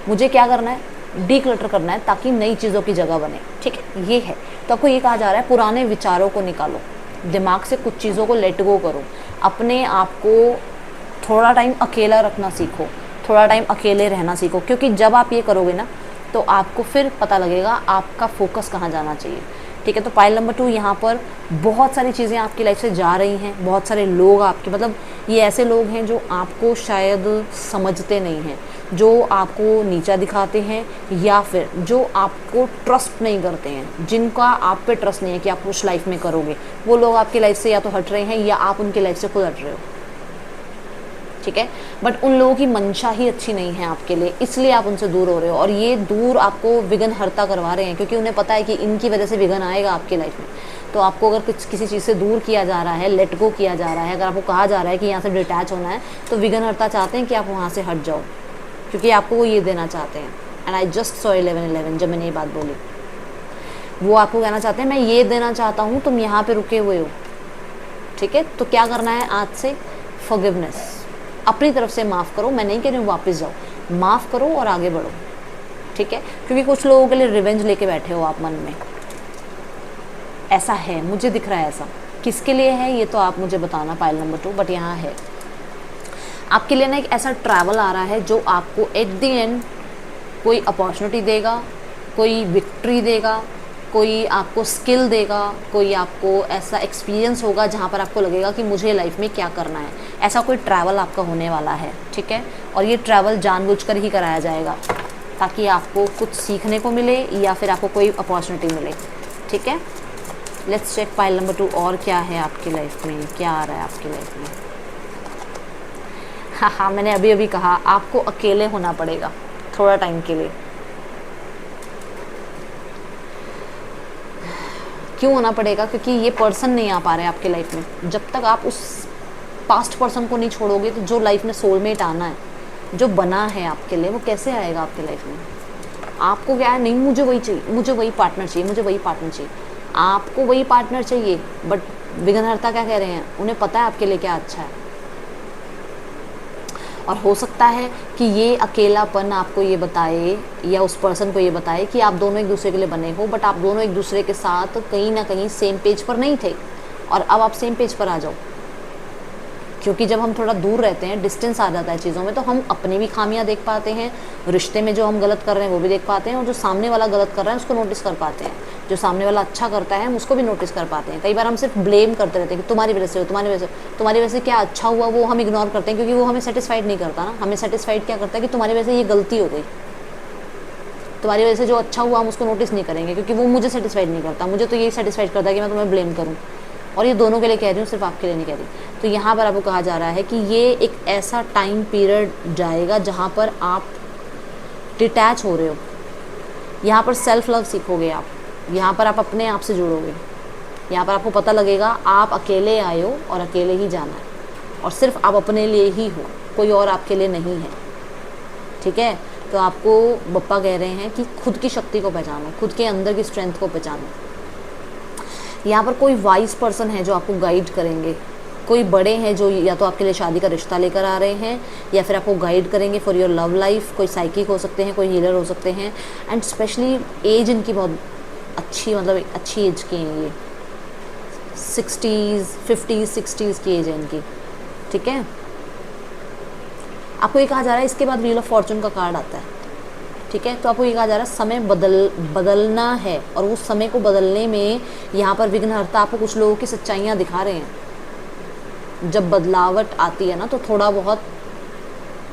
मुझे क्या करना है, डी क्लटर करना है ताकि नई चीज़ों की जगह बने। ठीक है, ये है। तो आपको ये कहा जा रहा है पुराने विचारों को निकालो, दिमाग से कुछ चीज़ों को लेट गो करो, अपने आप को थोड़ा टाइम अकेला रखना सीखो, थोड़ा टाइम अकेले रहना सीखो। क्योंकि जब आप ये करोगे ना तो आपको फिर पता लगेगा आपका फोकस कहाँ जाना चाहिए। ठीक है, तो पाइल नंबर 2 यहाँ पर बहुत सारी चीज़ें आपकी लाइफ से जा रही हैं, बहुत सारे लोग आपके, मतलब ये ऐसे लोग हैं जो आपको शायद समझते नहीं हैं, जो आपको नीचा दिखाते हैं, या फिर जो आपको ट्रस्ट नहीं करते हैं, जिनका आप पे ट्रस्ट नहीं है कि आप उस लाइफ में करोगे। वो लोग आपकी लाइफ से या तो हट रहे हैं या आप उनकी लाइफ से खुद हट रहे हो। ठीक है, बट उन लोगों की मंशा ही अच्छी नहीं है आपके लिए, इसलिए आप उनसे दूर हो रहे हो। और ये दूर आपको विघ्नहर्ता करवा रहे हैं, क्योंकि उन्हें पता है कि इनकी वजह से विघ्न आएगा आपकी लाइफ में। तो आपको अगर किसी चीज़ से दूर किया जा रहा है, लेट गो किया जा रहा है, अगर आपको कहा जा रहा है कि यहाँ से डिटैच होना है, तो विघ्नहर्ता चाहते हैं कि आप वहाँ से हट जाओ, क्योंकि आपको वो ये देना चाहते हैं। एंड आई जस्ट सॉ 11:11 जब मैंने ये बात बोली, वो आपको कहना चाहते हैं मैं ये देना चाहता हूँ, तुम यहाँ पे रुके हुए हो। ठीक है, तो क्या करना है आज से, फॉरगिवनेस, अपनी तरफ से माफ़ करो। मैं नहीं कह रही हूँ वापस जाओ, माफ़ करो और आगे बढ़ो। ठीक है, क्योंकि कुछ लोगों के लिए रिवेंज लेके बैठे हो आप मन में, ऐसा है, मुझे दिख रहा है ऐसा। किसके लिए है ये तो आप मुझे बताना पाइल नंबर 2, बट यहाँ है आपके लिए ना एक ऐसा ट्रैवल आ रहा है जो आपको एट द एंड कोई अपॉर्चुनिटी देगा, कोई विक्ट्री देगा, कोई आपको स्किल देगा, कोई आपको ऐसा एक्सपीरियंस होगा जहाँ पर आपको लगेगा कि मुझे लाइफ में क्या करना है। ऐसा कोई ट्रैवल आपका होने वाला है। ठीक है, और ये ट्रैवल जानबूझकर ही कराया जाएगा ताकि आपको कुछ सीखने को मिले या फिर आपको कोई अपॉर्चुनिटी मिले। ठीक है, लेट्स चेक पाइल नंबर 2 और क्या है आपकी लाइफ में, क्या आ रहा है आपकी लाइफ में। हाँ, मैंने अभी अभी कहा आपको अकेले होना पड़ेगा थोड़ा टाइम के लिए। क्यों होना पड़ेगा? क्योंकि ये पर्सन नहीं आ पा रहे आपके लाइफ में। जब तक आप उस पास्ट पर्सन को नहीं छोड़ोगे तो जो लाइफ में सोलमेट आना है, जो बना है आपके लिए, वो कैसे आएगा आपके लाइफ में। आपको क्या है, नहीं मुझे वही चाहिए, मुझे वही पार्टनर चाहिए, मुझे वही पार्टनर चाहिए। आपको वही पार्टनर चाहिए, बट विघ्नहर्ता क्या कह रहे हैं, उन्हें पता है आपके लिए क्या अच्छा है। और हो सकता है कि ये अकेलापन आपको ये बताए या उस पर्सन को ये बताए कि आप दोनों एक दूसरे के लिए बने हो, बट आप दोनों एक दूसरे के साथ कहीं ना कहीं सेम पेज पर नहीं थे, और अब आप सेम पेज पर आ जाओ। क्योंकि जब हम थोड़ा दूर रहते हैं, डिस्टेंस आ जाता है चीज़ों में, तो हम अपनी भी खामियां देख पाते हैं, रिश्ते में जो हम गलत कर रहे हैं वो भी देख पाते हैं, और जो सामने वाला गलत कर रहा है उसको नोटिस कर पाते हैं। जो सामने वाला अच्छा करता है हम उसको भी नोटिस कर पाते हैं। कई बार हम सिर्फ ब्लेम करते रहते हैं कि तुम्हारी वजह से हो, तुम्हारी वजह से, तुम्हारी वजह से क्या अच्छा हुआ वो हम इग्नोर करते हैं, क्योंकि वो हमें सेटिस्फाइड नहीं करता ना। हमें सेटिस्फाइड क्या करता है कि तुम्हारी वजह से ये गलती हो गई, तुम्हारी वजह से जो अच्छा हुआ हम उसको नोटिस नहीं करेंगे, क्योंकि वो मुझे सेटिस्फाइड नहीं करता। मुझे तो यही सेटिस्फाइड करता है कि मैं तुम्हें ब्लेम करूँ। और ये दोनों के लिए कह रही हूँ, सिर्फ आपके लिए नहीं कह रही। तो यहाँ पर आपको कहा जा रहा है कि ये एक ऐसा टाइम पीरियड जाएगा जहाँ पर आप डिटैच हो रहे हो। यहाँ पर सेल्फ लव सीखोगे आप, यहाँ पर आप अपने आप से जुड़ोगे, यहाँ पर आपको पता लगेगा आप अकेले आए हो और अकेले ही जाना है, और सिर्फ आप अपने लिए ही हो, कोई और आपके लिए नहीं है। ठीक है, तो आपको बप्पा कह रहे हैं कि खुद की शक्ति को पहचानो, खुद के अंदर की स्ट्रेंथ को पहचानो। यहाँ पर कोई वाइज पर्सन है जो आपको गाइड करेंगे, कोई बड़े हैं जो या तो आपके लिए शादी का रिश्ता लेकर आ रहे हैं या फिर आपको गाइड करेंगे फॉर योर लव लाइफ। कोई साइकिक हो सकते हैं, कोई हीलर हो सकते हैं। एंड स्पेशली एज इनकी बहुत अच्छी, मतलब अच्छी एज की हैं ये, 60s 50s 60s की एज है इनकी, ठीक है। आपको ये कहा जा रहा है, इसके बाद व्हील ऑफ फॉर्चून का कार्ड आता है, ठीक है। तो आपको ये कहा जा रहा है समय बदलना है, और उस समय को बदलने में यहाँ पर विघ्नहर्ता आपको कुछ लोगों की सच्चाइयाँ दिखा रहे हैं। जब बदलावट आती है ना, तो थोड़ा बहुत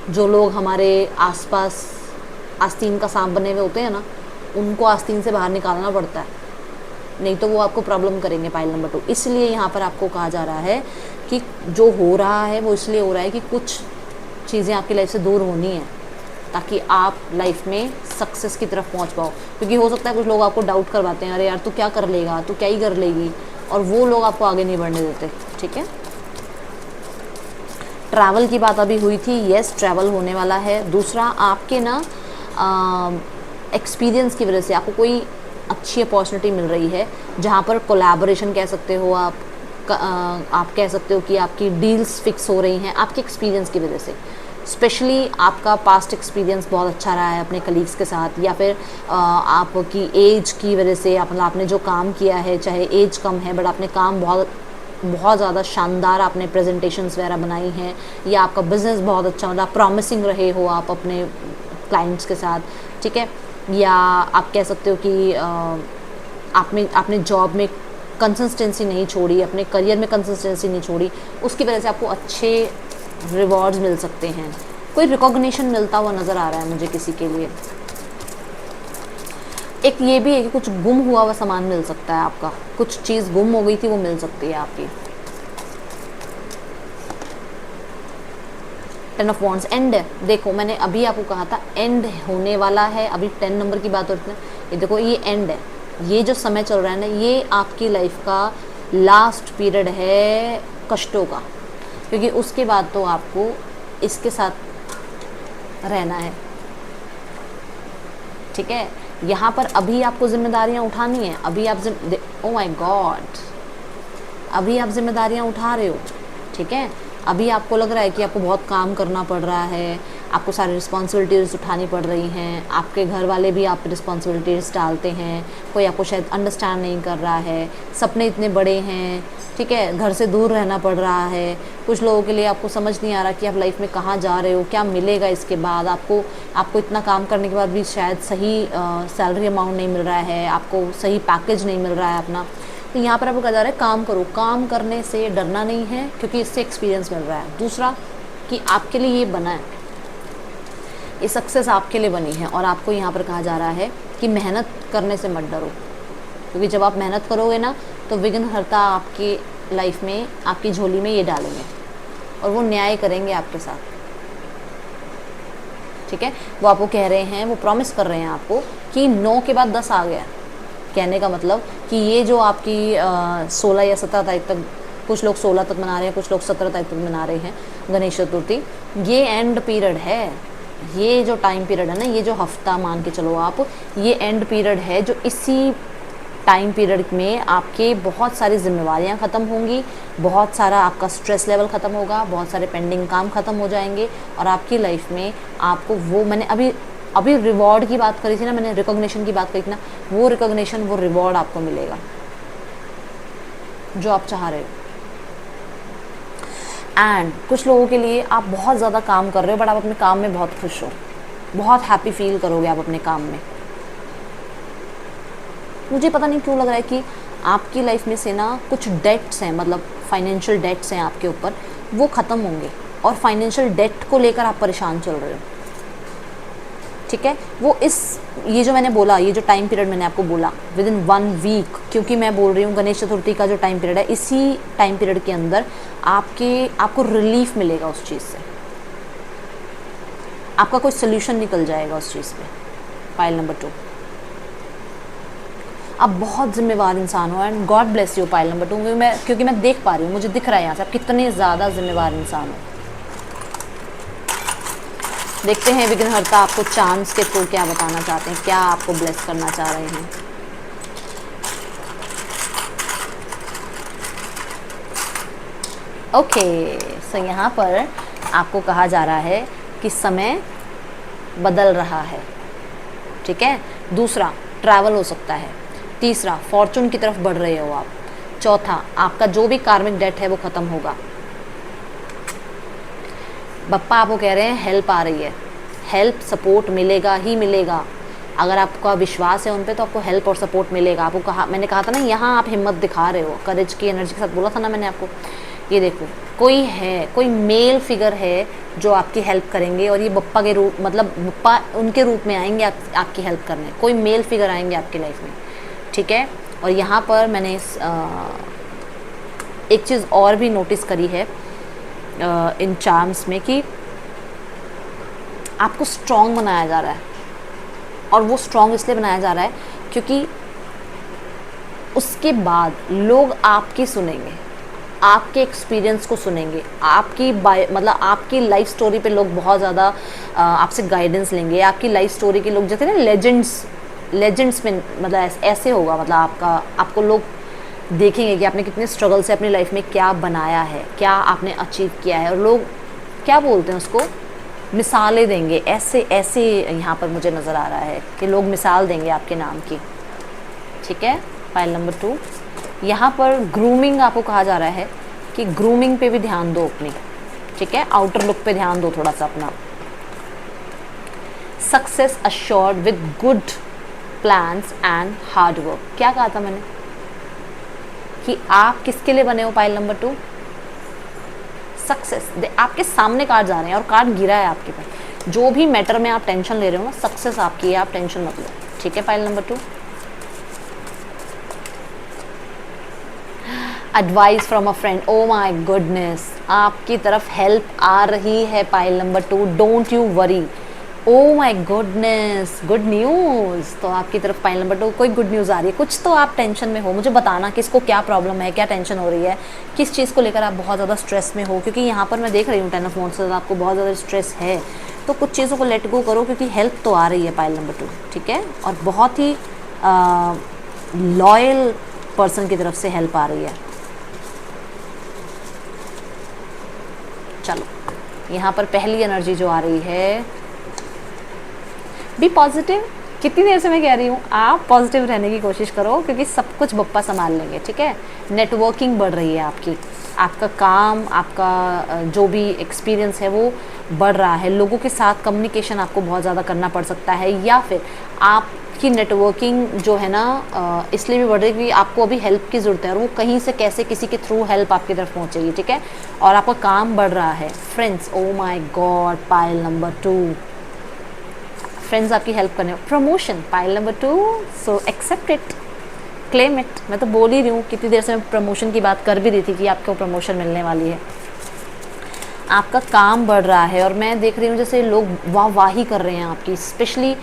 जो लोग हमारे आसपास आस्तीन का सांप बने हुए होते हैं ना, उनको आस्तीन से बाहर निकालना पड़ता है, नहीं तो वो आपको प्रॉब्लम करेंगे। पाइल नंबर 2, इसलिए यहाँ पर आपको कहा जा रहा है कि जो हो रहा है वो इसलिए हो रहा है कि कुछ चीज़ें आपकी लाइफ से दूर होनी है, ताकि आप लाइफ में सक्सेस की तरफ पहुंच पाओ। क्योंकि हो सकता है कुछ लोग आपको डाउट करवाते हैं, अरे यार तू क्या कर लेगा, तू क्या ही कर लेगी, और वो लोग आपको आगे नहीं बढ़ने देते, ठीक है। ट्रैवल की बात अभी हुई थी, यस ट्रैवल होने वाला है। दूसरा, आपके ना एक्सपीरियंस की वजह से आपको कोई अच्छी अपॉर्चुनिटी मिल रही है, जहाँ पर कोलैबोरेशन कह सकते हो आप कह सकते हो कि आपकी डील्स फिक्स हो रही हैं आपके एक्सपीरियंस की वजह से। स्पेशली आपका पास्ट एक्सपीरियंस बहुत अच्छा रहा है अपने कलीग्स के साथ, या फिर आपकी एज की वजह से आपने जो काम किया है, चाहे एज कम है बट आपने काम बहुत ज़्यादा शानदार आपने प्रेजेंटेशंस वगैरह बनाई हैं, या आपका बिज़नेस बहुत अच्छा, मतलब प्रॉमिसिंग रहे हो आप अपने क्लाइंट्स के साथ, ठीक है। या आप कह सकते हो कि आपने जॉब में कंसिस्टेंसी नहीं छोड़ी, अपने करियर में कंसिस्टेंसी नहीं छोड़ी, उसकी वजह से आपको अच्छे रिवॉर्ड्स मिल सकते हैं। कोई रिकॉग्निशन मिलता हुआ नज़र आ रहा है मुझे किसी के लिए। एक ये भी है कि कुछ गुम हुआ सामान मिल सकता है आपका, कुछ चीज़ गुम हो गई थी वो मिल सकती है आपकी। 10 ऑफ वॉन्ड्स, एंड देखो मैंने अभी आपको कहा था एंड होने वाला है। अभी 10 नंबर की बात होती है, ये देखो ये एंड है। ये जो समय चल रहा है ना, ये आपकी लाइफ का लास्ट पीरियड है कष्टों का, क्योंकि उसके बाद तो आपको इसके साथ रहना है, ठीक है। यहाँ पर अभी आपको जिम्मेदारियाँ उठानी है, अभी आप ओ माय गॉड, अभी आप जिम्मेदारियाँ उठा रहे हो, ठीक है। अभी आपको लग रहा है कि आपको बहुत काम करना पड़ रहा है, आपको सारी रिस्पॉन्सिबिलिटीज़ उठानी पड़ रही हैं, आपके घर वाले भी आप पे रिस्पॉन्सिबिलिटीज़ डालते हैं, कोई आपको शायद अंडरस्टैंड नहीं कर रहा है, सपने इतने बड़े हैं, ठीक है, घर से दूर रहना पड़ रहा है। कुछ लोगों के लिए आपको समझ नहीं आ रहा कि आप लाइफ में कहाँ जा रहे हो, क्या मिलेगा इसके बाद। आपको इतना काम करने के बाद भी शायद सही सैलरी अमाउंट नहीं मिल रहा है, आपको सही पैकेज नहीं मिल रहा है अपना। तो यहाँ पर आपको कहा जा रहा है काम करो, काम करने से डरना नहीं है, क्योंकि इससे एक्सपीरियंस मिल रहा है। दूसरा कि आपके लिए ये बना है, ये सक्सेस आपके लिए बनी है, और आपको यहाँ पर कहा जा रहा है कि मेहनत करने से मत डरो, क्योंकि जब आप मेहनत करोगे ना तो विघ्नहर्ता आपकी लाइफ में, आपकी झोली में ये डालेंगे और वो न्याय करेंगे आपके साथ, ठीक है। वो आपको कह रहे हैं, वो प्रॉमिस कर रहे हैं आपको कि 9 के बाद 10 आ गया। कहने का मतलब कि ये जो आपकी 16 या 17 तारीख तक, कुछ लोग 16 तक मना रहे हैं, कुछ लोग 17 तारीख तक मना रहे हैं गणेश चतुर्थी, ये एंड पीरियड है। ये जो टाइम पीरियड है ना, ये जो हफ्ता मान के चलो आप, ये एंड पीरियड है, जो इसी टाइम पीरियड में आपके बहुत सारी जिम्मेवारियां ख़त्म होंगी, बहुत सारा आपका स्ट्रेस लेवल ख़त्म होगा, बहुत सारे पेंडिंग काम ख़त्म हो जाएंगे, और आपकी लाइफ में आपको वो, मैंने अभी रिवॉर्ड की बात करी थी ना, मैंने रिकॉग्निशन की बात करी थी ना, वो रिकॉग्निशन, वो रिवॉर्ड आपको मिलेगा जो आप चाह रहे हो। एंड कुछ लोगों के लिए आप बहुत ज़्यादा काम कर रहे हो बट आप अपने काम में बहुत खुश हो, बहुत हैप्पी फील करोगे आप अपने काम में। मुझे पता नहीं क्यों लग रहा है कि आपकी लाइफ में से ना कुछ डेट्स हैं, मतलब फाइनेंशियल डेट्स हैं आपके ऊपर, वो ख़त्म होंगे, और फाइनेंशियल डेट को लेकर आप परेशान चल रहे हो, ठीक है। वो ये जो मैंने बोला, ये जो टाइम पीरियड मैंने आपको बोला विद इन 1 वीक, क्योंकि मैं बोल रही हूँ गणेश चतुर्थी का जो टाइम पीरियड है, इसी टाइम पीरियड के अंदर आपको रिलीफ मिलेगा उस चीज़ से, आपका कोई सोल्यूशन निकल जाएगा उस चीज़ पे। पाइल नंबर 2, आप बहुत जिम्मेवार इंसान हो, and God bless you pile number 2, क्योंकि मैं देख पा रही हूँ, मुझे दिख रहा है यहाँ से आप कितने ज़्यादा जिम्मेवार इंसान हो। देखते हैं विघ्नहर्ता आपको चांस के थ्रू क्या बताना चाहते हैं, क्या आपको ब्लेस करना चाह रहे हैं। ओके, सो यहाँ पर आपको कहा जा रहा है कि समय बदल रहा है, ठीक है। दूसरा, ट्रैवल हो सकता है। तीसरा, फॉर्चून की तरफ बढ़ रहे हो आप। चौथा, आपका जो भी कार्मिक डेट है वो ख़त्म होगा। बप्पा आपको कह रहे हैं हेल्प आ रही है, हेल्प सपोर्ट मिलेगा ही मिलेगा। अगर आपका विश्वास है उन पे तो आपको हेल्प और सपोर्ट मिलेगा। आपको कहा, मैंने कहा था ना, यहाँ आप हिम्मत दिखा रहे हो, करेज की एनर्जी के साथ बोला था ना मैंने आपको। ये देखो, कोई है, कोई मेल फिगर है जो आपकी हेल्प करेंगे, और ये बप्पा के रूप, मतलब बप्पा उनके रूप में आएंगे आपकी हेल्प करने। कोई मेल फिगर आएंगे आपकी लाइफ में, ठीक है। और यहाँ पर मैंने एक चीज़ और भी नोटिस करी है इन चार्म्स में, कि आपको स्ट्रॉन्ग बनाया जा रहा है। और वो स्ट्रॉन्ग इसलिए बनाया जा रहा है क्योंकि उसके बाद लोग आपकी सुनेंगे, आपके एक्सपीरियंस को सुनेंगे, आपकी मतलब आपकी लाइफ स्टोरी पे लोग बहुत ज़्यादा आपसे गाइडेंस लेंगे। आपकी लाइफ स्टोरी के लोग जैसे ना लेजेंड्स में, मतलब ऐसे होगा, मतलब आपको लोग देखेंगे कि आपने कितने स्ट्रगल से अपनी लाइफ में क्या बनाया है, क्या आपने अचीव किया है। और लोग क्या बोलते हैं उसको, मिसालें देंगे। ऐसे यहाँ पर मुझे नज़र आ रहा है कि लोग मिसाल देंगे आपके नाम की, ठीक है। फाइल नंबर 2, यहाँ पर ग्रूमिंग आपको कहा जा रहा है कि ग्रूमिंग पे भी ध्यान दो अपनी, ठीक है। आउटर लुक पे ध्यान दो थोड़ा सा अपना। Success assured with good plans and hard work. क्या कहा था मैंने कि आप किसके लिए बने हो? File number 2, success. आपके सामने कार्ड जा रहे हैं और कार्ड गिरा है आपके पास। जो भी मैटर में आप टेंशन ले रहे हो ना, सक्सेस आपकी है, आप टेंशन मत लो, ठीक है। File number 2, advice from a friend. Oh my goodness, आपकी तरफ हेल्प आ रही है। File number 2, don't you worry. Oh my goodness, good news. तो आपकी तरफ फाइल नंबर 2 कोई गुड न्यूज़ आ रही है। कुछ तो आप टेंशन में हो, मुझे बताना किसको क्या प्रॉब्लम है, क्या टेंशन हो रही है, किस चीज़ को लेकर आप बहुत ज़्यादा स्ट्रेस में हो। क्योंकि यहाँ पर मैं देख रही हूँ 10 ऑफ वांड्स से आपको बहुत ज़्यादा स्ट्रेस है। तो कुछ चीज़ों को लेट गो करो, क्योंकि हेल्प तो आ रही है फाइल नंबर 2, ठीक है। और बहुत ही लॉयल पर्सन की तरफ से हेल्प आ रही है। चलो, यहाँ पर पहली एनर्जी जो आ रही है, बी पॉजिटिव। कितनी देर से मैं कह रही हूँ, आप पॉजिटिव रहने की कोशिश करो, क्योंकि सब कुछ बप्पा संभाल लेंगे, ठीक है। नेटवर्किंग बढ़ रही है आपकी, आपका काम, आपका जो भी एक्सपीरियंस है वो बढ़ रहा है। लोगों के साथ कम्युनिकेशन आपको बहुत ज़्यादा करना पड़ सकता है, या फिर आपकी नेटवर्किंग जो है ना इसलिए भी बढ़ रही है कि आपको अभी हेल्प की ज़रूरत है, और वो कहीं से कैसे किसी के थ्रू हेल्प आपकी तरफ पहुँचेगी, ठीक है। और आपका काम बढ़ रहा है। Friends, oh my God, pile number 2, friends आपकी हेल्प करने। Promotion, pile number 2, so accept it, claim it. मैं तो बोल ही रही हूँ, कितनी देर से मैं प्रमोशन की बात कर भी रही थी कि आपको प्रमोशन मिलने वाली है। आपका काम बढ़ रहा है, और मैं देख रही हूँ जैसे लोग वाहवाही कर रहे हैं आपकी। स्पेशली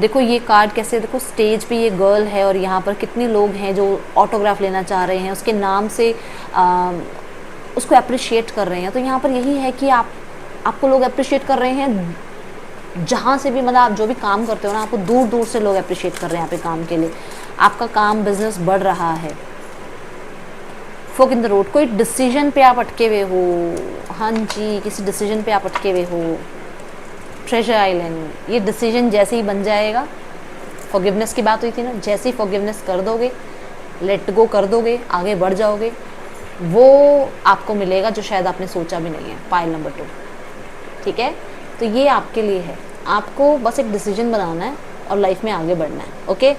देखो ये कार्ड कैसे, देखो स्टेज पे ये गर्ल है, और यहाँ पर कितने लोग हैं जो ऑटोग्राफ लेना चाह रहे हैं, उसके नाम से उसको अप्रिशिएट कर रहे हैं। तो यहाँ पर यही है कि आपको लोग अप्रिशिएट कर रहे हैं जहाँ से भी, मतलब आप जो भी काम करते हो ना, आपको दूर दूर से लोग अप्रिशिएट कर रहे हैं यहाँ पे काम के लिए। आपका काम बिजनेस बढ़ रहा है। फोक इन द रोड, कोई डिसीजन पे आप अटके हुए हो। हाँ जी, किसी डिसीजन पे आप अटके हुए हो। ट्रेजर आइलैंड, ये डिसीजन जैसे ही बन जाएगा, फॉरगिवनेस की बात हुई थी ना, जैसे ही फॉरगिवनेस कर दोगे, लेट गो कर दोगे, आगे बढ़ जाओगे, वो आपको मिलेगा जो शायद आपने सोचा भी नहीं है। फाइल नंबर 2, ठीक है। तो ये आपके लिए है, आपको बस एक डिसीजन बनाना है और लाइफ में आगे बढ़ना है, ओके।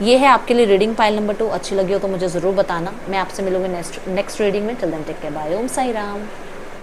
ये है आपके लिए रीडिंग फाइल नंबर 2। अच्छी लगी हो तो मुझे ज़रूर बताना। मैं आपसे मिलूंगी नेक्स्ट रीडिंग में। Till then take care, bye, Om Sai Ram.